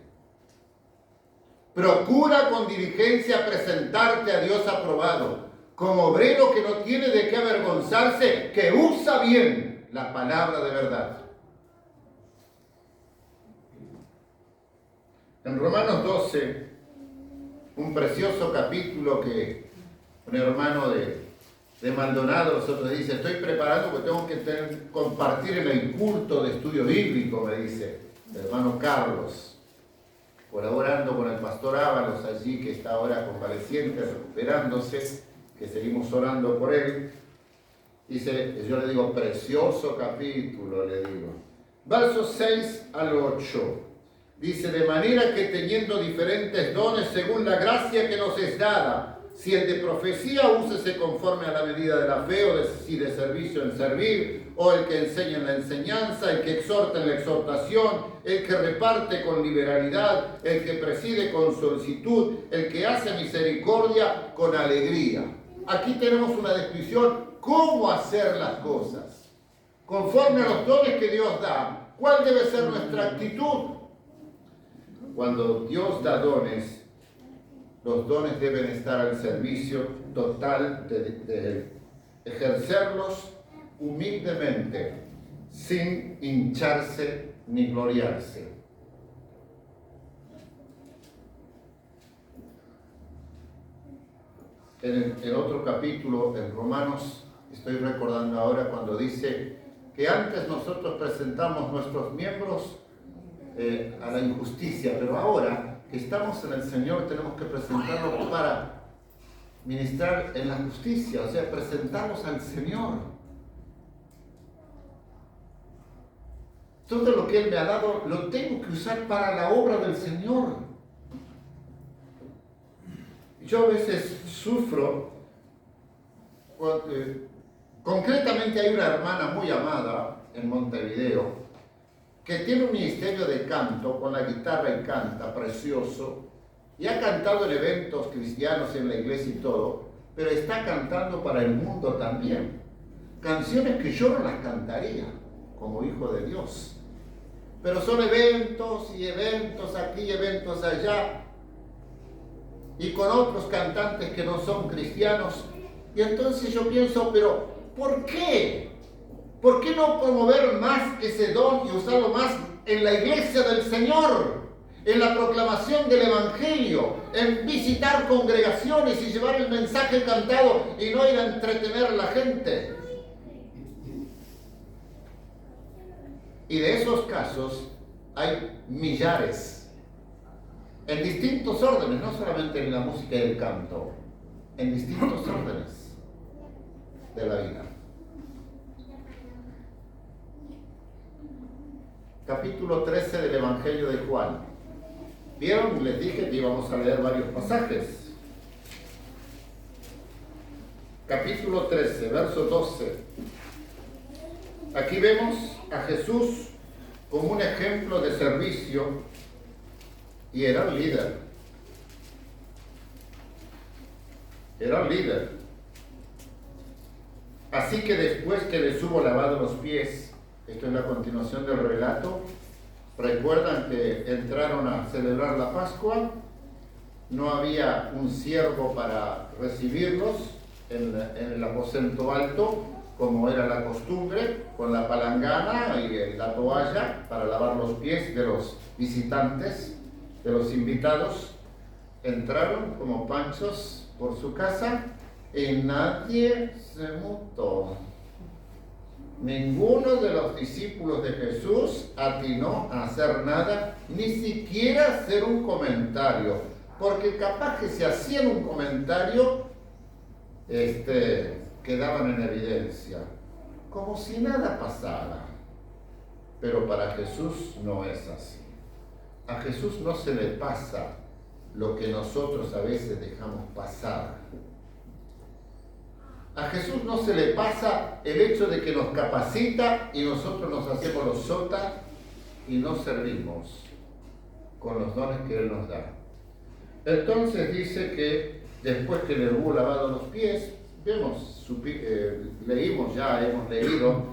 Procura con diligencia presentarte a Dios aprobado, como obrero que no tiene de qué avergonzarse, que usa bien la palabra de verdad. En Romanos 12, un precioso capítulo que un hermano de Maldonado, nosotros dice, estoy preparando porque tengo que compartir en el culto de estudio bíblico, me dice el hermano Carlos, colaborando con el pastor Ábalos allí, que está ahora convaleciente, recuperándose, que seguimos orando por él. Dice, yo le digo, precioso capítulo, le digo. Versos 6 al 8. Dice, de manera que teniendo diferentes dones según la gracia que nos es dada, si el de profecía, úsese conforme a la medida de la fe, o si de servicio en servir, o el que enseña en la enseñanza, el que exhorta en la exhortación, el que reparte con liberalidad, el que preside con solicitud, el que hace misericordia con alegría. Aquí tenemos una descripción, cómo hacer las cosas, conforme a los dones que Dios da. ¿Cuál debe ser nuestra actitud? Cuando Dios da dones, los dones deben estar al servicio total de Él. Ejercerlos humildemente, sin hincharse ni gloriarse. En el otro capítulo, en Romanos, estoy recordando ahora cuando dice que antes nosotros presentamos nuestros miembros a la injusticia, pero ahora que estamos en el Señor tenemos que presentarlos para ministrar en la justicia, o sea, presentarlos al Señor. Todo lo que Él me ha dado lo tengo que usar para la obra del Señor. Yo a veces sufro, concretamente hay una hermana muy amada en Montevideo que tiene un ministerio de canto con la guitarra y canta precioso y ha cantado en eventos cristianos en la iglesia y todo, pero está cantando para el mundo también. Canciones que yo no las cantaría como hijo de Dios. Pero son eventos y eventos aquí, eventos allá, y con otros cantantes que no son cristianos. Y entonces yo pienso, pero ¿por qué? ¿Por qué no promover más ese don y usarlo más en la iglesia del Señor? En la proclamación del Evangelio, en visitar congregaciones y llevar el mensaje cantado y no ir a entretener a la gente. Y de esos casos hay millares, en distintos órdenes, no solamente en la música y el canto, en distintos órdenes de la vida. Capítulo 13 del Evangelio de Juan. ¿Vieron? Les dije que íbamos a leer varios pasajes. Capítulo 13, verso 12. Aquí vemos a Jesús como un ejemplo de servicio y era un líder. Era un líder. Así que después que les hubo lavado los pies, esto es la continuación del relato, recuerdan que entraron a celebrar la Pascua, no había un siervo para recibirlos en el aposento alto, como era la costumbre, con la palangana y la toalla para lavar los pies de los visitantes, de los invitados. Entraron como panchos por su casa y nadie se mutó. Ninguno de los discípulos de Jesús atinó a hacer nada, ni siquiera hacer un comentario, porque capaz que si hacían un comentario, quedaban en evidencia, como si nada pasara. Pero para Jesús no es así. A Jesús no se le pasa lo que nosotros a veces dejamos pasar. A Jesús no se le pasa el hecho de que nos capacita y nosotros nos hacemos los sotas y no servimos con los dones que Él nos da. Entonces dice que después que le hubo lavado los pies, leímos ya, hemos leído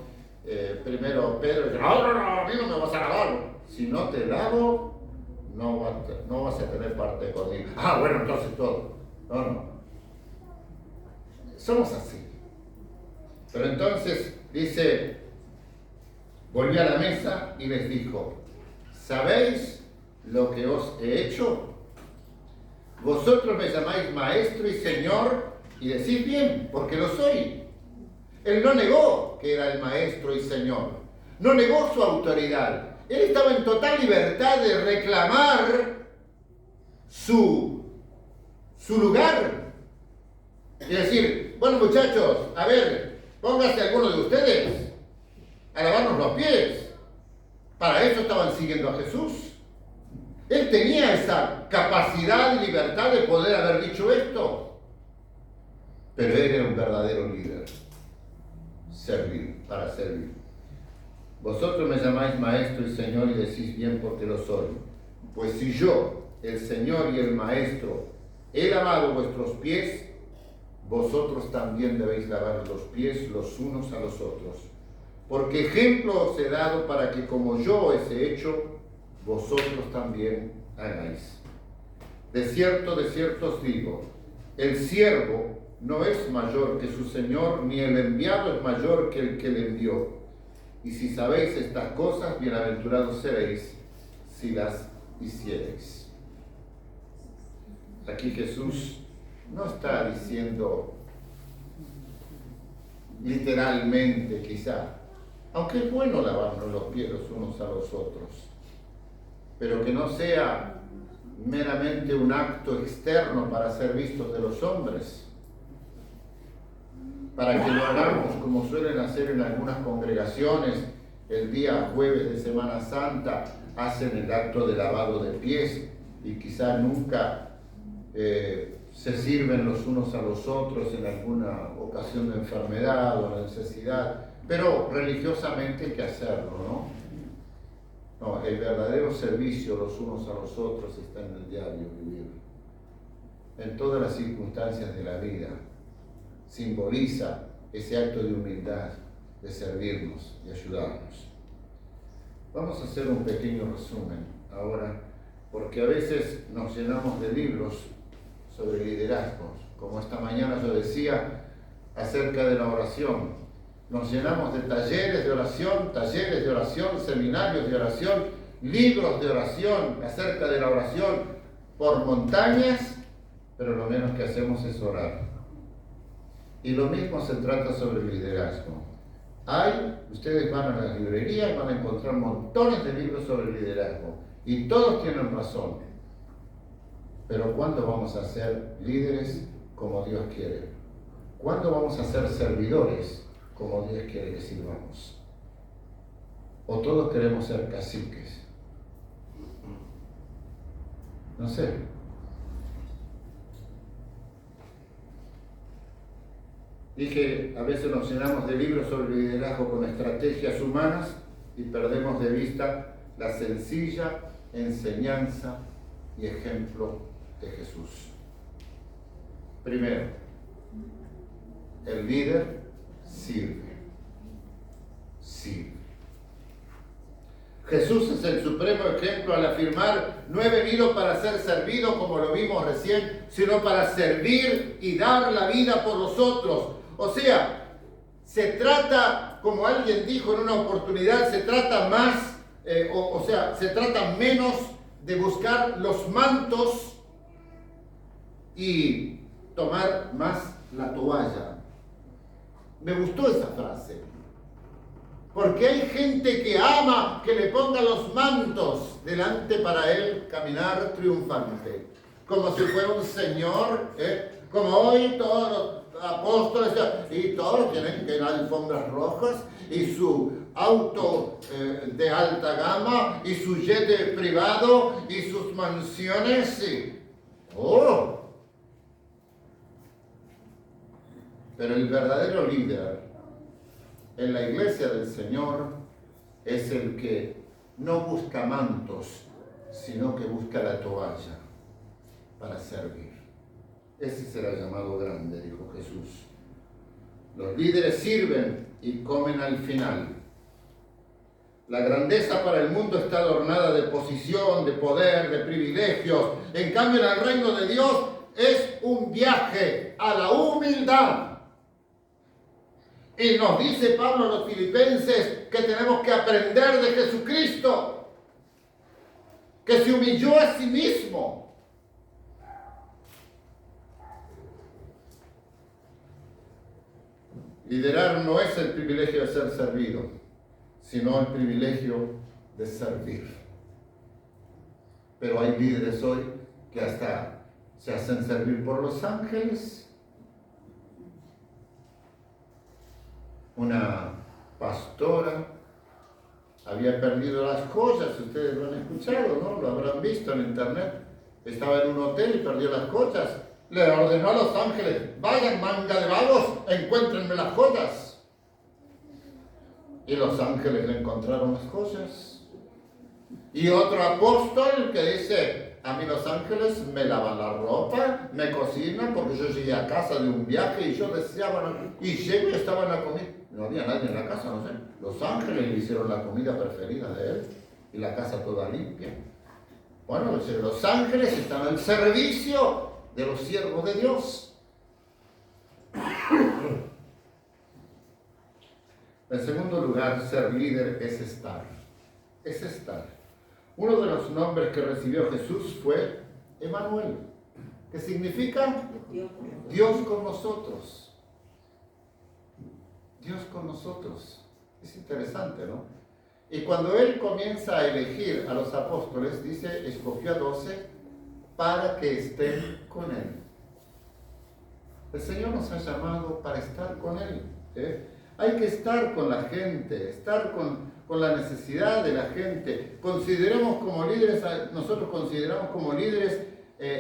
primero Pedro dice, no, a mí no me vas a lavar. Si no te lavo, no vas a tener parte conmigo. Ah, bueno, entonces todo. No. Somos así. Pero entonces dice, volvió a la mesa y les dijo, ¿sabéis lo que os he hecho? Vosotros me llamáis maestro y señor y decís bien, porque lo soy. Él no negó que era el maestro y señor, no negó su autoridad. Él estaba en total libertad de reclamar su lugar. Y decir, bueno muchachos, a ver, póngase alguno de ustedes a lavarnos los pies. Para eso estaban siguiendo a Jesús. Él tenía esa capacidad y libertad de poder haber dicho esto. Pero él era un verdadero líder. Para servir. Vosotros me llamáis maestro y señor y decís bien porque lo soy. Pues si yo, el Señor y el Maestro, he lavado vuestros pies, vosotros también debéis lavar los pies los unos a los otros. Porque ejemplo os he dado para que como yo os he hecho, vosotros también hagáis. De cierto os digo, el siervo no es mayor que su Señor, ni el enviado es mayor que el que le envió. Y si sabéis estas cosas, bienaventurados seréis si las hiciereis. Aquí Jesús no está diciendo literalmente quizá, aunque es bueno lavarnos los pies los unos a los otros, pero que no sea meramente un acto externo para ser vistos de los hombres, para que lo hagamos como suelen hacer en algunas congregaciones, el día jueves de Semana Santa hacen el acto de lavado de pies y quizá nunca se sirven los unos a los otros en alguna ocasión de enfermedad o necesidad, pero religiosamente hay que hacerlo, ¿no? No, el verdadero servicio los unos a los otros está en el diario vivir, en todas las circunstancias de la vida. Simboliza ese acto de humildad, de servirnos, de ayudarnos. Vamos a hacer un pequeño resumen ahora, porque a veces nos llenamos de libros sobre liderazgo, como esta mañana yo decía acerca de la oración. Nos llenamos de talleres de oración, seminarios de oración, libros de oración acerca de la oración por montañas, pero lo menos que hacemos es orar. Y lo mismo se trata sobre el liderazgo. Ustedes van a las librerías y van a encontrar montones de libros sobre el liderazgo, y todos tienen razón. Pero ¿cuándo vamos a ser líderes como Dios quiere? ¿Cuándo vamos a ser servidores como Dios quiere que sirvamos? ¿O todos queremos ser caciques? No sé. Dije, a veces nos llenamos de libros sobre liderazgo con estrategias humanas y perdemos de vista la sencilla enseñanza y ejemplo de Jesús. Primero, el líder sirve. Jesús es el supremo ejemplo al afirmar: no he venido para ser servido, como lo vimos recién, sino para servir y dar la vida por los otros. O sea, se trata, como alguien dijo en una oportunidad, se trata más, se trata menos de buscar los mantos y tomar más la toalla. Me gustó esa frase, porque hay gente que ama que le ponga los mantos delante para él caminar triunfante, como si fuera un señor, como hoy todos los apóstoles y todos tienen que ir a alfombras rojas y su auto de alta gama y su jet privado y sus mansiones. Pero el verdadero líder en la iglesia del Señor es el que no busca mantos, sino que busca la toalla para servir. Ese será llamado grande, dijo Jesús. Los líderes sirven y comen al final. La grandeza para el mundo está adornada de posición, de poder, de privilegios. En cambio, en el reino de Dios es un viaje a la humildad. Y nos dice Pablo a los filipenses que tenemos que aprender de Jesucristo, que se humilló a sí mismo. Liderar no es el privilegio de ser servido, sino el privilegio de servir. Pero hay líderes hoy que hasta se hacen servir por los ángeles. Una pastora había perdido las joyas, ustedes lo han escuchado, ¿no? Lo habrán visto en internet. Estaba en un hotel y perdió las joyas. Le ordenó a los ángeles: vayan, manga de vagos, encuéntrenme las joyas. Y los ángeles le encontraron las joyas. Y otro apóstol que dice: a mí los ángeles me lavan la ropa, me cocinan, porque yo llegué a casa de un viaje y yo deseaba, y llego y estaba en la comida. No había nadie en la casa, no sé. Los ángeles le hicieron la comida preferida de él y la casa toda limpia. Bueno, los ángeles están al servicio de los siervos de Dios. En segundo lugar, ser líder es estar. Es estar. Uno de los nombres que recibió Jesús fue Emmanuel, que significa Dios con nosotros. Dios con nosotros. Es interesante, ¿no? Y cuando Él comienza a elegir a los apóstoles, dice, escogió a 12 para que estén con Él. El Señor nos ha llamado para estar con Él. Hay que estar con la gente, estar con la necesidad de la gente. Nosotros consideramos como líderes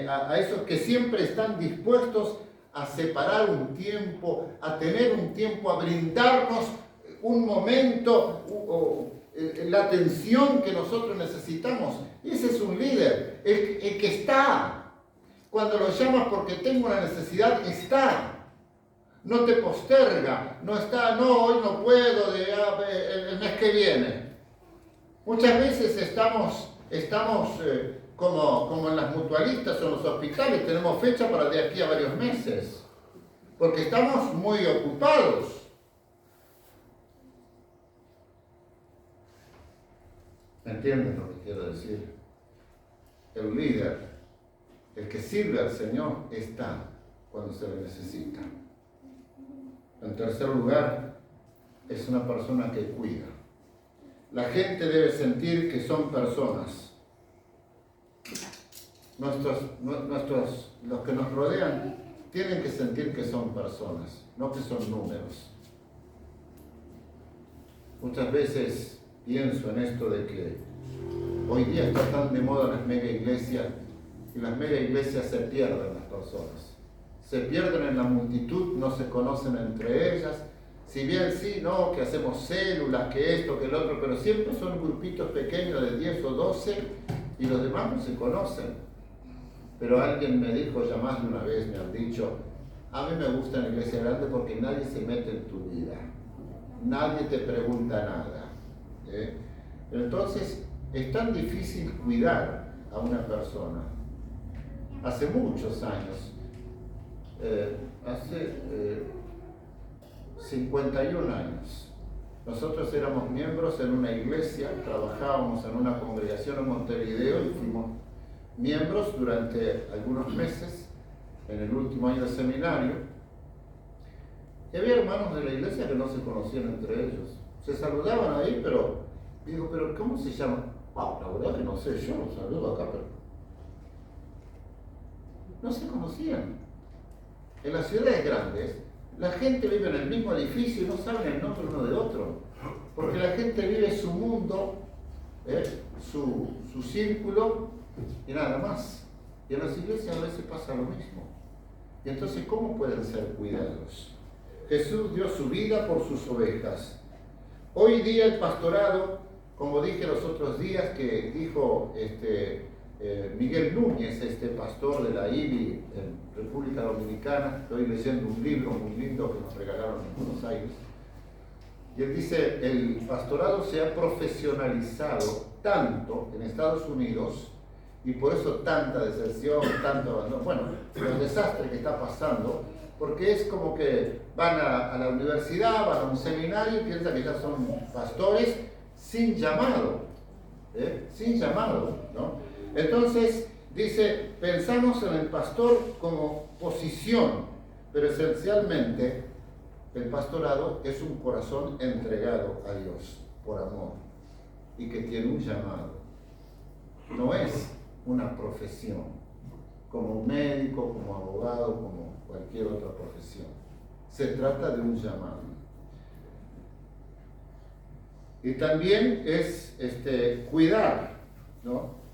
a esos que siempre están dispuestos a separar un tiempo, a tener un tiempo, a brindarnos un momento, la atención que nosotros necesitamos. Ese es un líder, el que está. Cuando lo llamas porque tengo una necesidad, está. No te posterga, no está, no, hoy no puedo, el mes que viene. Muchas veces estamos como en las mutualistas o en los hospitales, tenemos fecha para de aquí a varios meses, porque estamos muy ocupados. ¿Me entienden lo que quiero decir? El líder, el que sirve al Señor, está cuando se le necesita. En tercer lugar, es una persona que cuida. La gente debe sentir que son personas. Los que nos rodean tienen que sentir que son personas, no que son números. Muchas veces pienso en esto de que hoy día está tan de moda las mega iglesias, y las mega iglesias se pierden las personas. Se pierden en la multitud, no se conocen entre ellas. Si bien sí, no, que hacemos células, que esto, que el otro, pero siempre son grupitos pequeños de 10 o 12 y los demás no se conocen. Pero alguien me dijo ya más de una vez, me han dicho, a mí me gusta la iglesia grande porque nadie se mete en tu vida. Nadie te pregunta nada. Entonces, es tan difícil cuidar a una persona. Hace muchos años, hace 51 años, nosotros éramos miembros en una iglesia, trabajábamos en una congregación en Montevideo y fuimos miembros durante algunos meses en el último año de seminario. Y había hermanos de la iglesia que no se conocían entre ellos. Se saludaban ahí, pero digo, ¿pero cómo se llama? Wow, la verdad que no sé, yo los saludo acá, pero no se conocían. En las ciudades grandes, la gente vive en el mismo edificio y no saben el nombre uno de otro, porque la gente vive su mundo, su círculo y nada más. Y en las iglesias a veces pasa lo mismo. Y entonces, ¿cómo pueden ser cuidados? Jesús dio su vida por sus ovejas. Hoy día el pastorado, como dije los otros días, que dijo Miguel Núñez, pastor de la IBI en República Dominicana, estoy leyendo un libro muy lindo que nos regalaron en Buenos Aires, y él dice, el pastorado se ha profesionalizado tanto en Estados Unidos, y por eso tanta deserción, tanto abandono, bueno, el desastre que está pasando, porque es como que van a la universidad, van a un seminario y piensan que ya son pastores sin llamado, sin llamado, ¿no? Entonces, dice, pensamos en el pastor como posición, pero esencialmente el pastorado es un corazón entregado a Dios por amor y que tiene un llamado. No es una profesión, como médico, como abogado, como cualquier otra profesión. Se trata de un llamado. Y también es cuidar, ¿no?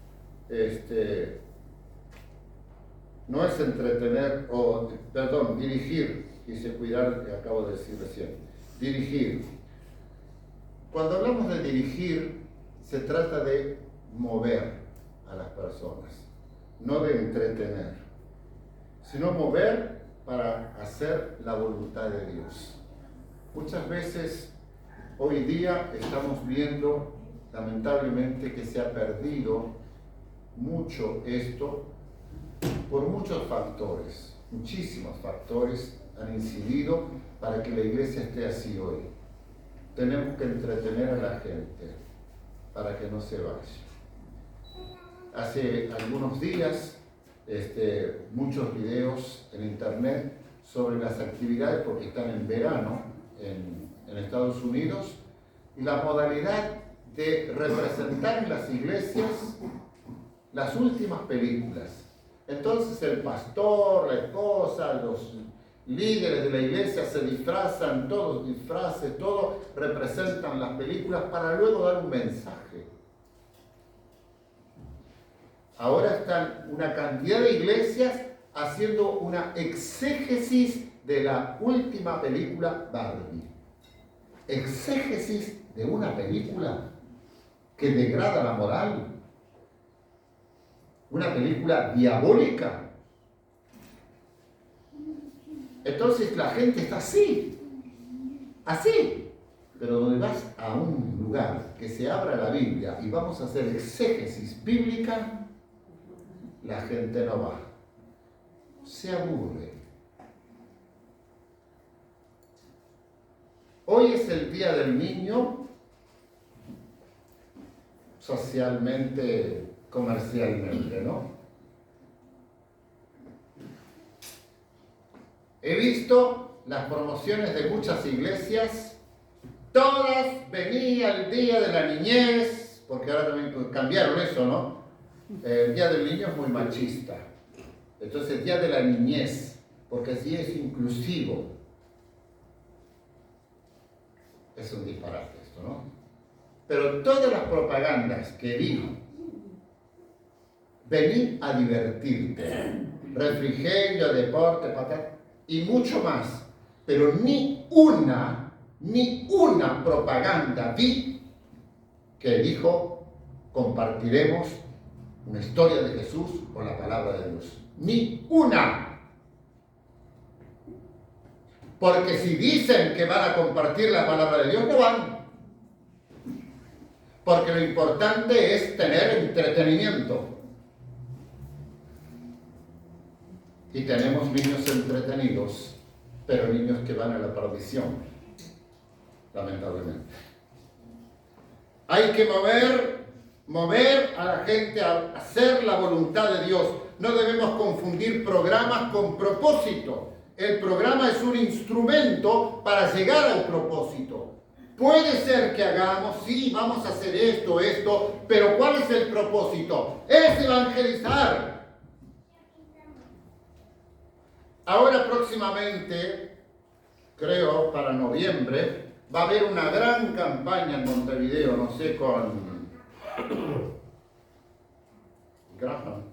No es entretener, dirigir, quise cuidar, que acabo de decir recién, dirigir. Cuando hablamos de dirigir, se trata de mover a las personas, no de entretener, sino mover para hacer la voluntad de Dios. Muchas veces, hoy día, estamos viendo, lamentablemente, que se ha perdido mucho esto por muchos factores, muchísimos factores han incidido para que la iglesia esté así hoy. Tenemos que entretener a la gente para que no se vaya. Hace algunos días, muchos videos en internet sobre las actividades, porque están en verano en Estados Unidos, y la modalidad de representar en las iglesias las últimas películas. Entonces el pastor, la esposa, líderes de la iglesia se disfrazan, todos disfraces, todos representan las películas para luego dar un mensaje. Ahora están una cantidad de iglesias haciendo una exégesis de la última película Barbie. Exégesis de una película que degrada la moral. Una película diabólica. Entonces la gente está así. Pero donde vas a un lugar que se abra la Biblia y vamos a hacer exégesis bíblica, la gente no va. Se aburre. Hoy es el Día del Niño, socialmente, comercialmente, ¿no? He visto las promociones de muchas iglesias, todas venía el Día de la Niñez, porque ahora también cambiaron eso, ¿no? El Día del Niño es muy machista. Entonces, el Día de la Niñez, porque así es inclusivo. Es un disparate esto, ¿no? Pero todas las propagandas que dijo, vení a divertirte, refrigerio, deporte, patata, y mucho más, pero ni una propaganda vi que dijo, compartiremos una historia de Jesús o la palabra de Dios. Ni una. Porque si dicen que van a compartir la palabra de Dios, no van. Porque lo importante es tener entretenimiento. Y tenemos niños entretenidos, pero niños que van a la perdición, lamentablemente. Hay que mover a la gente a hacer la voluntad de Dios. No debemos confundir programas con propósito. El programa es un instrumento para llegar al propósito. Puede ser que hagamos, sí, vamos a hacer esto, pero ¿cuál es el propósito? Es evangelizar. Ahora próximamente, creo para noviembre, va a haber una gran campaña en Montevideo, no sé, con Graham,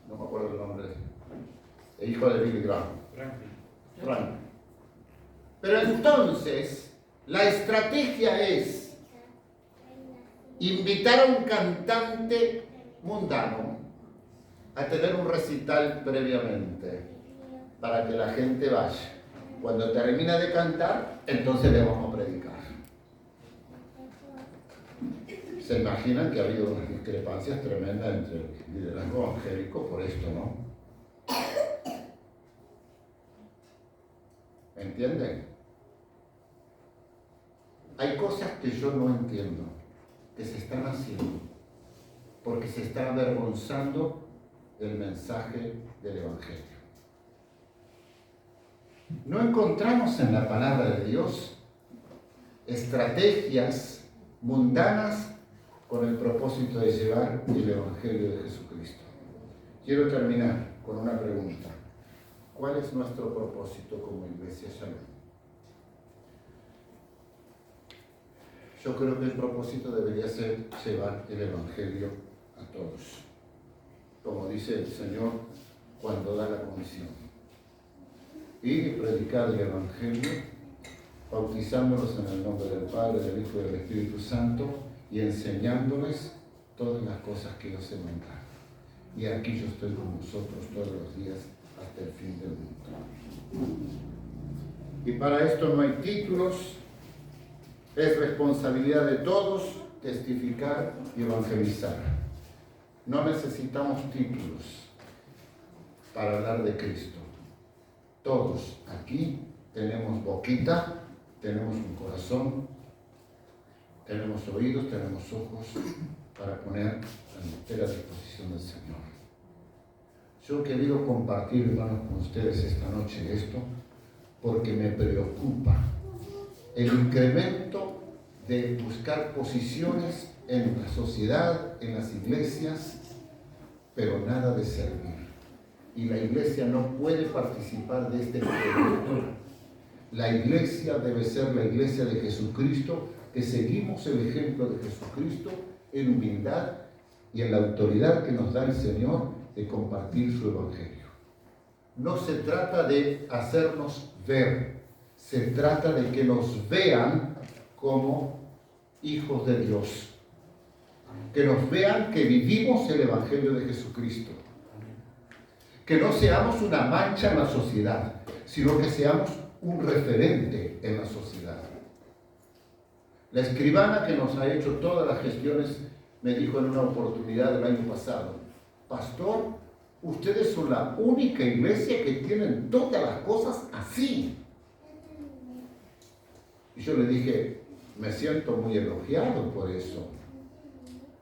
no me acuerdo el nombre, el hijo de Billy Graham. Frank. Pero entonces, la estrategia es invitar a un cantante mundano a tener un recital previamente, para que la gente vaya. Cuando termina de cantar, entonces le vamos a predicar. Se imaginan que ha habido unas discrepancias tremendas entre el liderazgo evangélico por esto, ¿no? ¿Entienden? Hay cosas que yo no entiendo, que se están haciendo, porque se está avergonzando el mensaje del Evangelio. No encontramos en la palabra de Dios estrategias mundanas con el propósito de llevar el Evangelio de Jesucristo. Quiero terminar con una pregunta. ¿Cuál es nuestro propósito como Iglesia Shalom? Yo creo que el propósito debería ser llevar el Evangelio a todos, como dice el Señor cuando da la comisión. Ir y predicar el Evangelio, bautizándolos en el nombre del Padre, del Hijo y del Espíritu Santo, y enseñándoles todas las cosas que os he mandado. Y aquí yo estoy con vosotros todos los días hasta el fin del mundo. Y para esto no hay títulos, es responsabilidad de todos testificar y evangelizar. No necesitamos títulos para hablar de Cristo. Todos aquí tenemos boquita, tenemos un corazón, tenemos oídos, tenemos ojos para poner a entera disposición del Señor. Yo he querido compartir, hermanos, con ustedes esta noche esto, porque me preocupa el incremento de buscar posiciones en la sociedad, en las iglesias, pero nada de servir. y la iglesia no puede participar de este proyecto. La iglesia debe ser la iglesia de Jesucristo, que seguimos el ejemplo de Jesucristo en humildad y en la autoridad que nos da el Señor de compartir su evangelio. No se trata de hacernos ver, se trata de que nos vean como hijos de Dios, que nos vean que vivimos el evangelio de Jesucristo, que no seamos una mancha en la sociedad, sino que seamos un referente en la sociedad. La escribana que nos ha hecho todas las gestiones me dijo en una oportunidad del año pasado: pastor, ustedes son la única iglesia que tienen todas las cosas así. Y yo le dije, me siento muy elogiado por eso.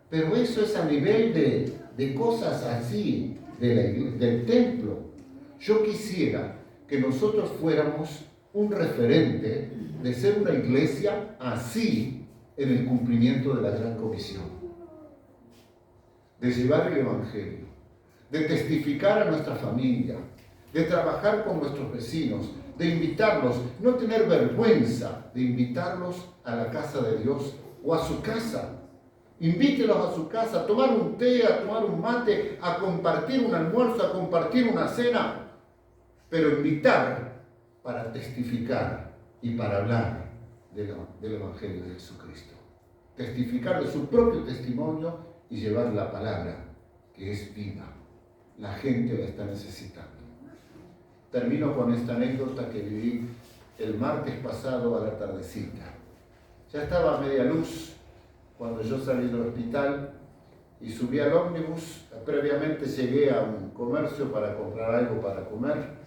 Pero eso es a nivel de cosas así, del templo. Yo quisiera que nosotros fuéramos un referente de ser una iglesia así en el cumplimiento de la gran comisión, de llevar el evangelio, de testificar a nuestra familia, de trabajar con nuestros vecinos, de invitarlos, no tener vergüenza de invitarlos a la casa de Dios o a su casa. Invítelos a su casa, a tomar un té, a tomar un mate, a compartir un almuerzo, a compartir una cena, pero invitar para testificar y para hablar del Evangelio de Jesucristo. Testificar de su propio testimonio y llevar la palabra, que es viva. La gente la está necesitando. Termino con esta anécdota que viví el martes pasado a la tardecita. Ya estaba a media luz cuando yo salí del hospital y subí al ómnibus. Previamente llegué a un comercio para comprar algo para comer.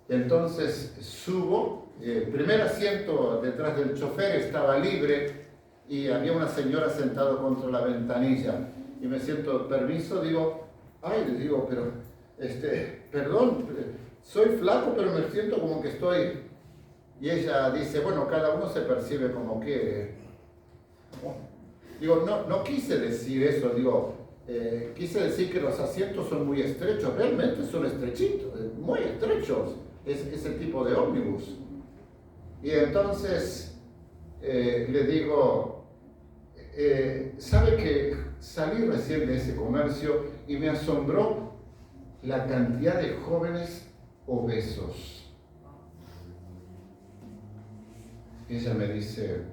Entonces subo, el primer asiento detrás del chofer estaba libre y había una señora sentada contra la ventanilla. Y me siento, permiso, digo, le digo, pero, perdón, soy flaco, pero me siento como que estoy. Y ella dice, bueno, cada uno se percibe como quiere. Digo, no quise decir eso, digo, quise decir que los asientos son muy estrechos, realmente son estrechitos, muy estrechos, ese tipo de ómnibus. Y entonces le digo, ¿sabe que salí recién de ese comercio y me asombró la cantidad de jóvenes obesos? Y ella me dice,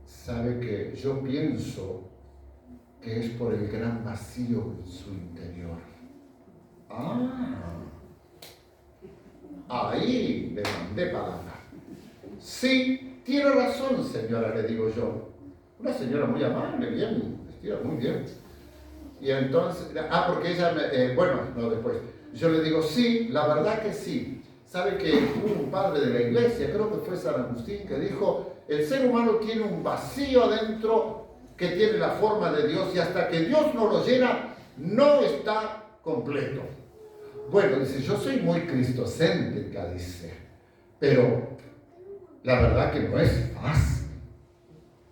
¿sabe que yo pienso que es por el gran vacío en su interior? Ahí le mandé palabra. Sí, tiene razón, señora, le digo yo. Una señora muy amable, bien vestida, muy bien. Y entonces, porque ella después. Yo le digo, sí, la verdad que sí. ¿Sabe que hubo un padre de la iglesia, creo que fue San Agustín, que dijo, el ser humano tiene un vacío adentro que tiene la forma de Dios y hasta que Dios no lo llena, no está completo? Bueno, dice, yo soy muy cristocéntrica, dice, pero la verdad que no es fácil.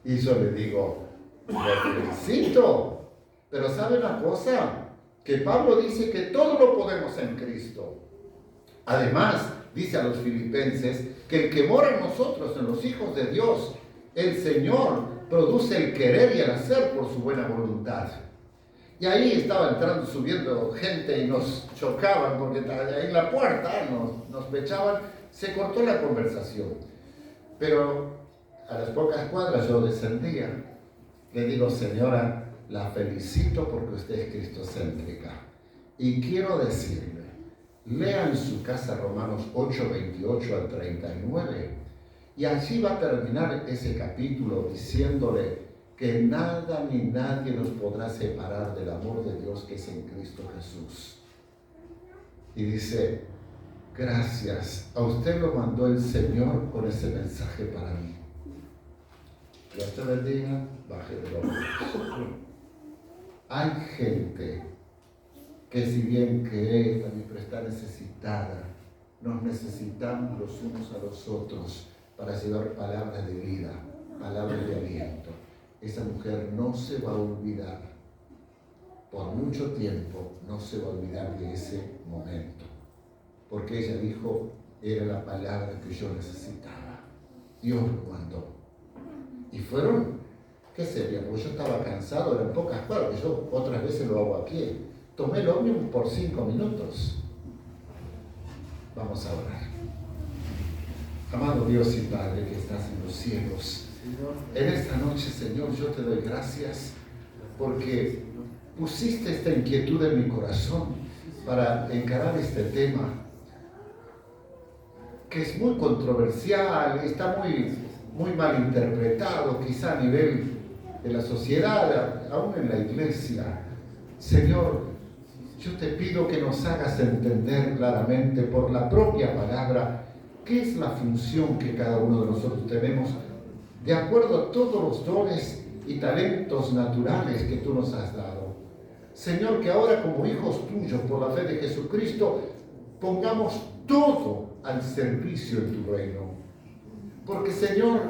Y yo le digo, le felicito, pero ¿sabe una cosa? Que Pablo dice que todo lo podemos en Cristo. Además, dice a los filipenses que el que mora en nosotros, en los hijos de Dios, el Señor produce el querer y el hacer por su buena voluntad. Y ahí estaba entrando, subiendo gente y nos chocaban porque ahí en la puerta nos pechaban. Se cortó la conversación. Pero a las pocas cuadras yo descendía. Le digo, señora, la felicito porque usted es cristocéntrica. Y quiero decirle, lea en su casa Romanos 8, 28 al 39. Y allí va a terminar ese capítulo diciéndole que nada ni nadie nos podrá separar del amor de Dios que es en Cristo Jesús. Y dice, gracias, a usted lo mandó el Señor con ese mensaje para mí. Dios te bendiga, baje de los ojos. Hay gente que si bien cree, pero está necesitada. Nos necesitamos los unos a los otros para llevar palabras de vida, palabras de aliento. Esa mujer no se va a olvidar por mucho tiempo no se va a olvidar de ese momento, porque ella dijo, era la palabra que yo necesitaba. Dios lo mandó. Y fueron, ¿qué sería? Porque yo estaba cansado, eran pocas cuadras, yo otras veces lo hago a pie. Tomé el ómnibus por 5 minutos. Vamos a orar. Amado Dios y Padre que estás en los cielos, en esta noche, Señor, yo te doy gracias porque pusiste esta inquietud en mi corazón para encarar este tema que es muy controversial, está muy mal interpretado, quizá a nivel de la sociedad, aún en la iglesia. Señor, yo te pido que nos hagas entender claramente por la propia palabra qué es la función que cada uno de nosotros tenemos de acuerdo a todos los dones y talentos naturales que tú nos has dado. Señor, que ahora como hijos tuyos por la fe de Jesucristo pongamos todo al servicio de tu reino. Porque, Señor,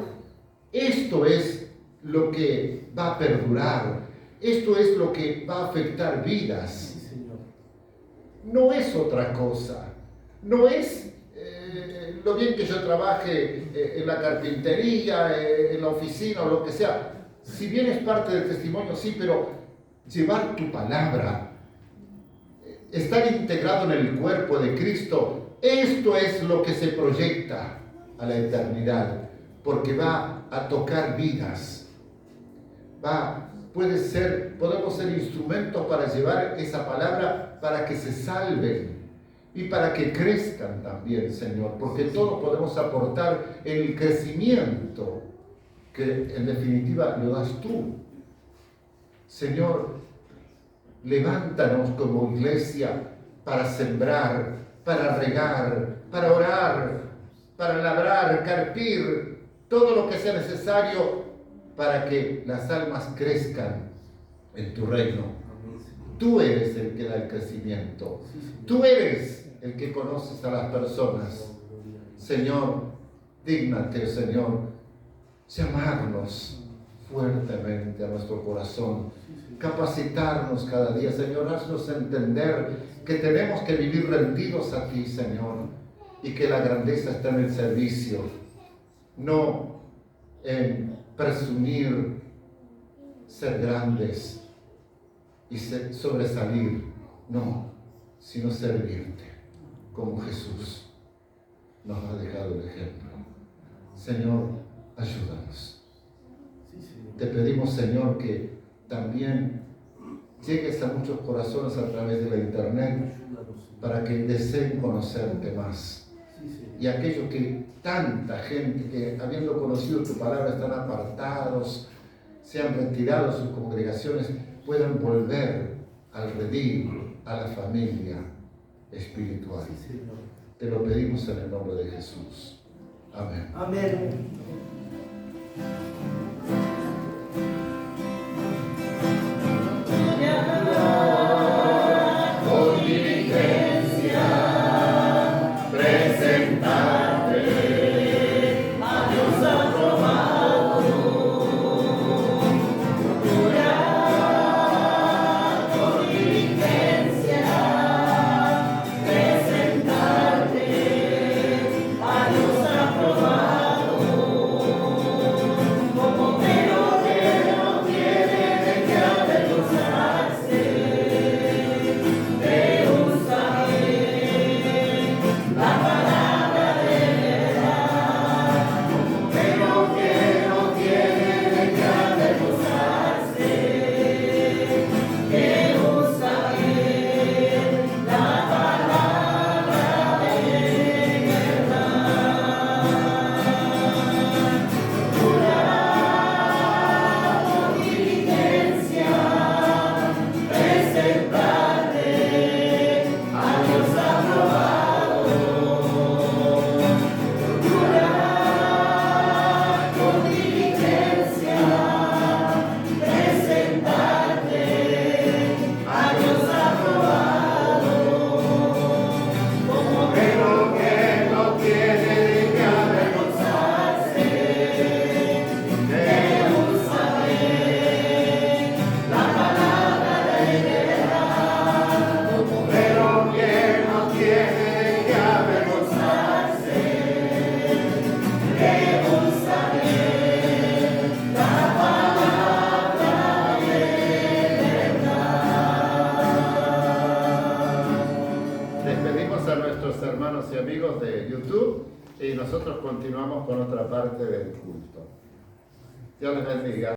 esto es lo que va a perdurar, esto es lo que va a afectar vidas. No es otra cosa, no es lo bien que yo trabaje en la carpintería, en la oficina o lo que sea. Si bien es parte del testimonio, sí, pero llevar tu palabra, estar integrado en el cuerpo de Cristo, esto es lo que se proyecta a la eternidad, porque va a tocar vidas. Podemos ser instrumentos para llevar esa palabra para que se salven y para que crezcan también, Señor, porque todos podemos aportar el crecimiento que en definitiva lo das tú. Señor, levántanos como iglesia para sembrar, para regar, para orar, para labrar, carpir, todo lo que sea necesario para que las almas crezcan en tu reino. Tú eres el que da el crecimiento. Tú eres el que conoces a las personas. Señor, dígnate, Señor, llamarnos fuertemente a nuestro corazón, capacitarnos cada día, Señor, haznos entender que tenemos que vivir rendidos a ti, Señor, y que la grandeza está en el servicio, no en presumir ser grandes y sobresalir, no, sino servirte, como Jesús nos ha dejado el ejemplo. Señor, ayúdanos. Te pedimos, Señor, que también llegues a muchos corazones a través de la internet para que deseen conocerte más. Y aquellos que tanta gente que habiendo conocido tu palabra están apartados, se han retirado de sus congregaciones, puedan volver al redil, a la familia espiritual. Te lo pedimos en el nombre de Jesús. Amén. Amén. Presentarte a Dios aprobado. nosotros continuamos con otra parte del culto. Dios les bendiga.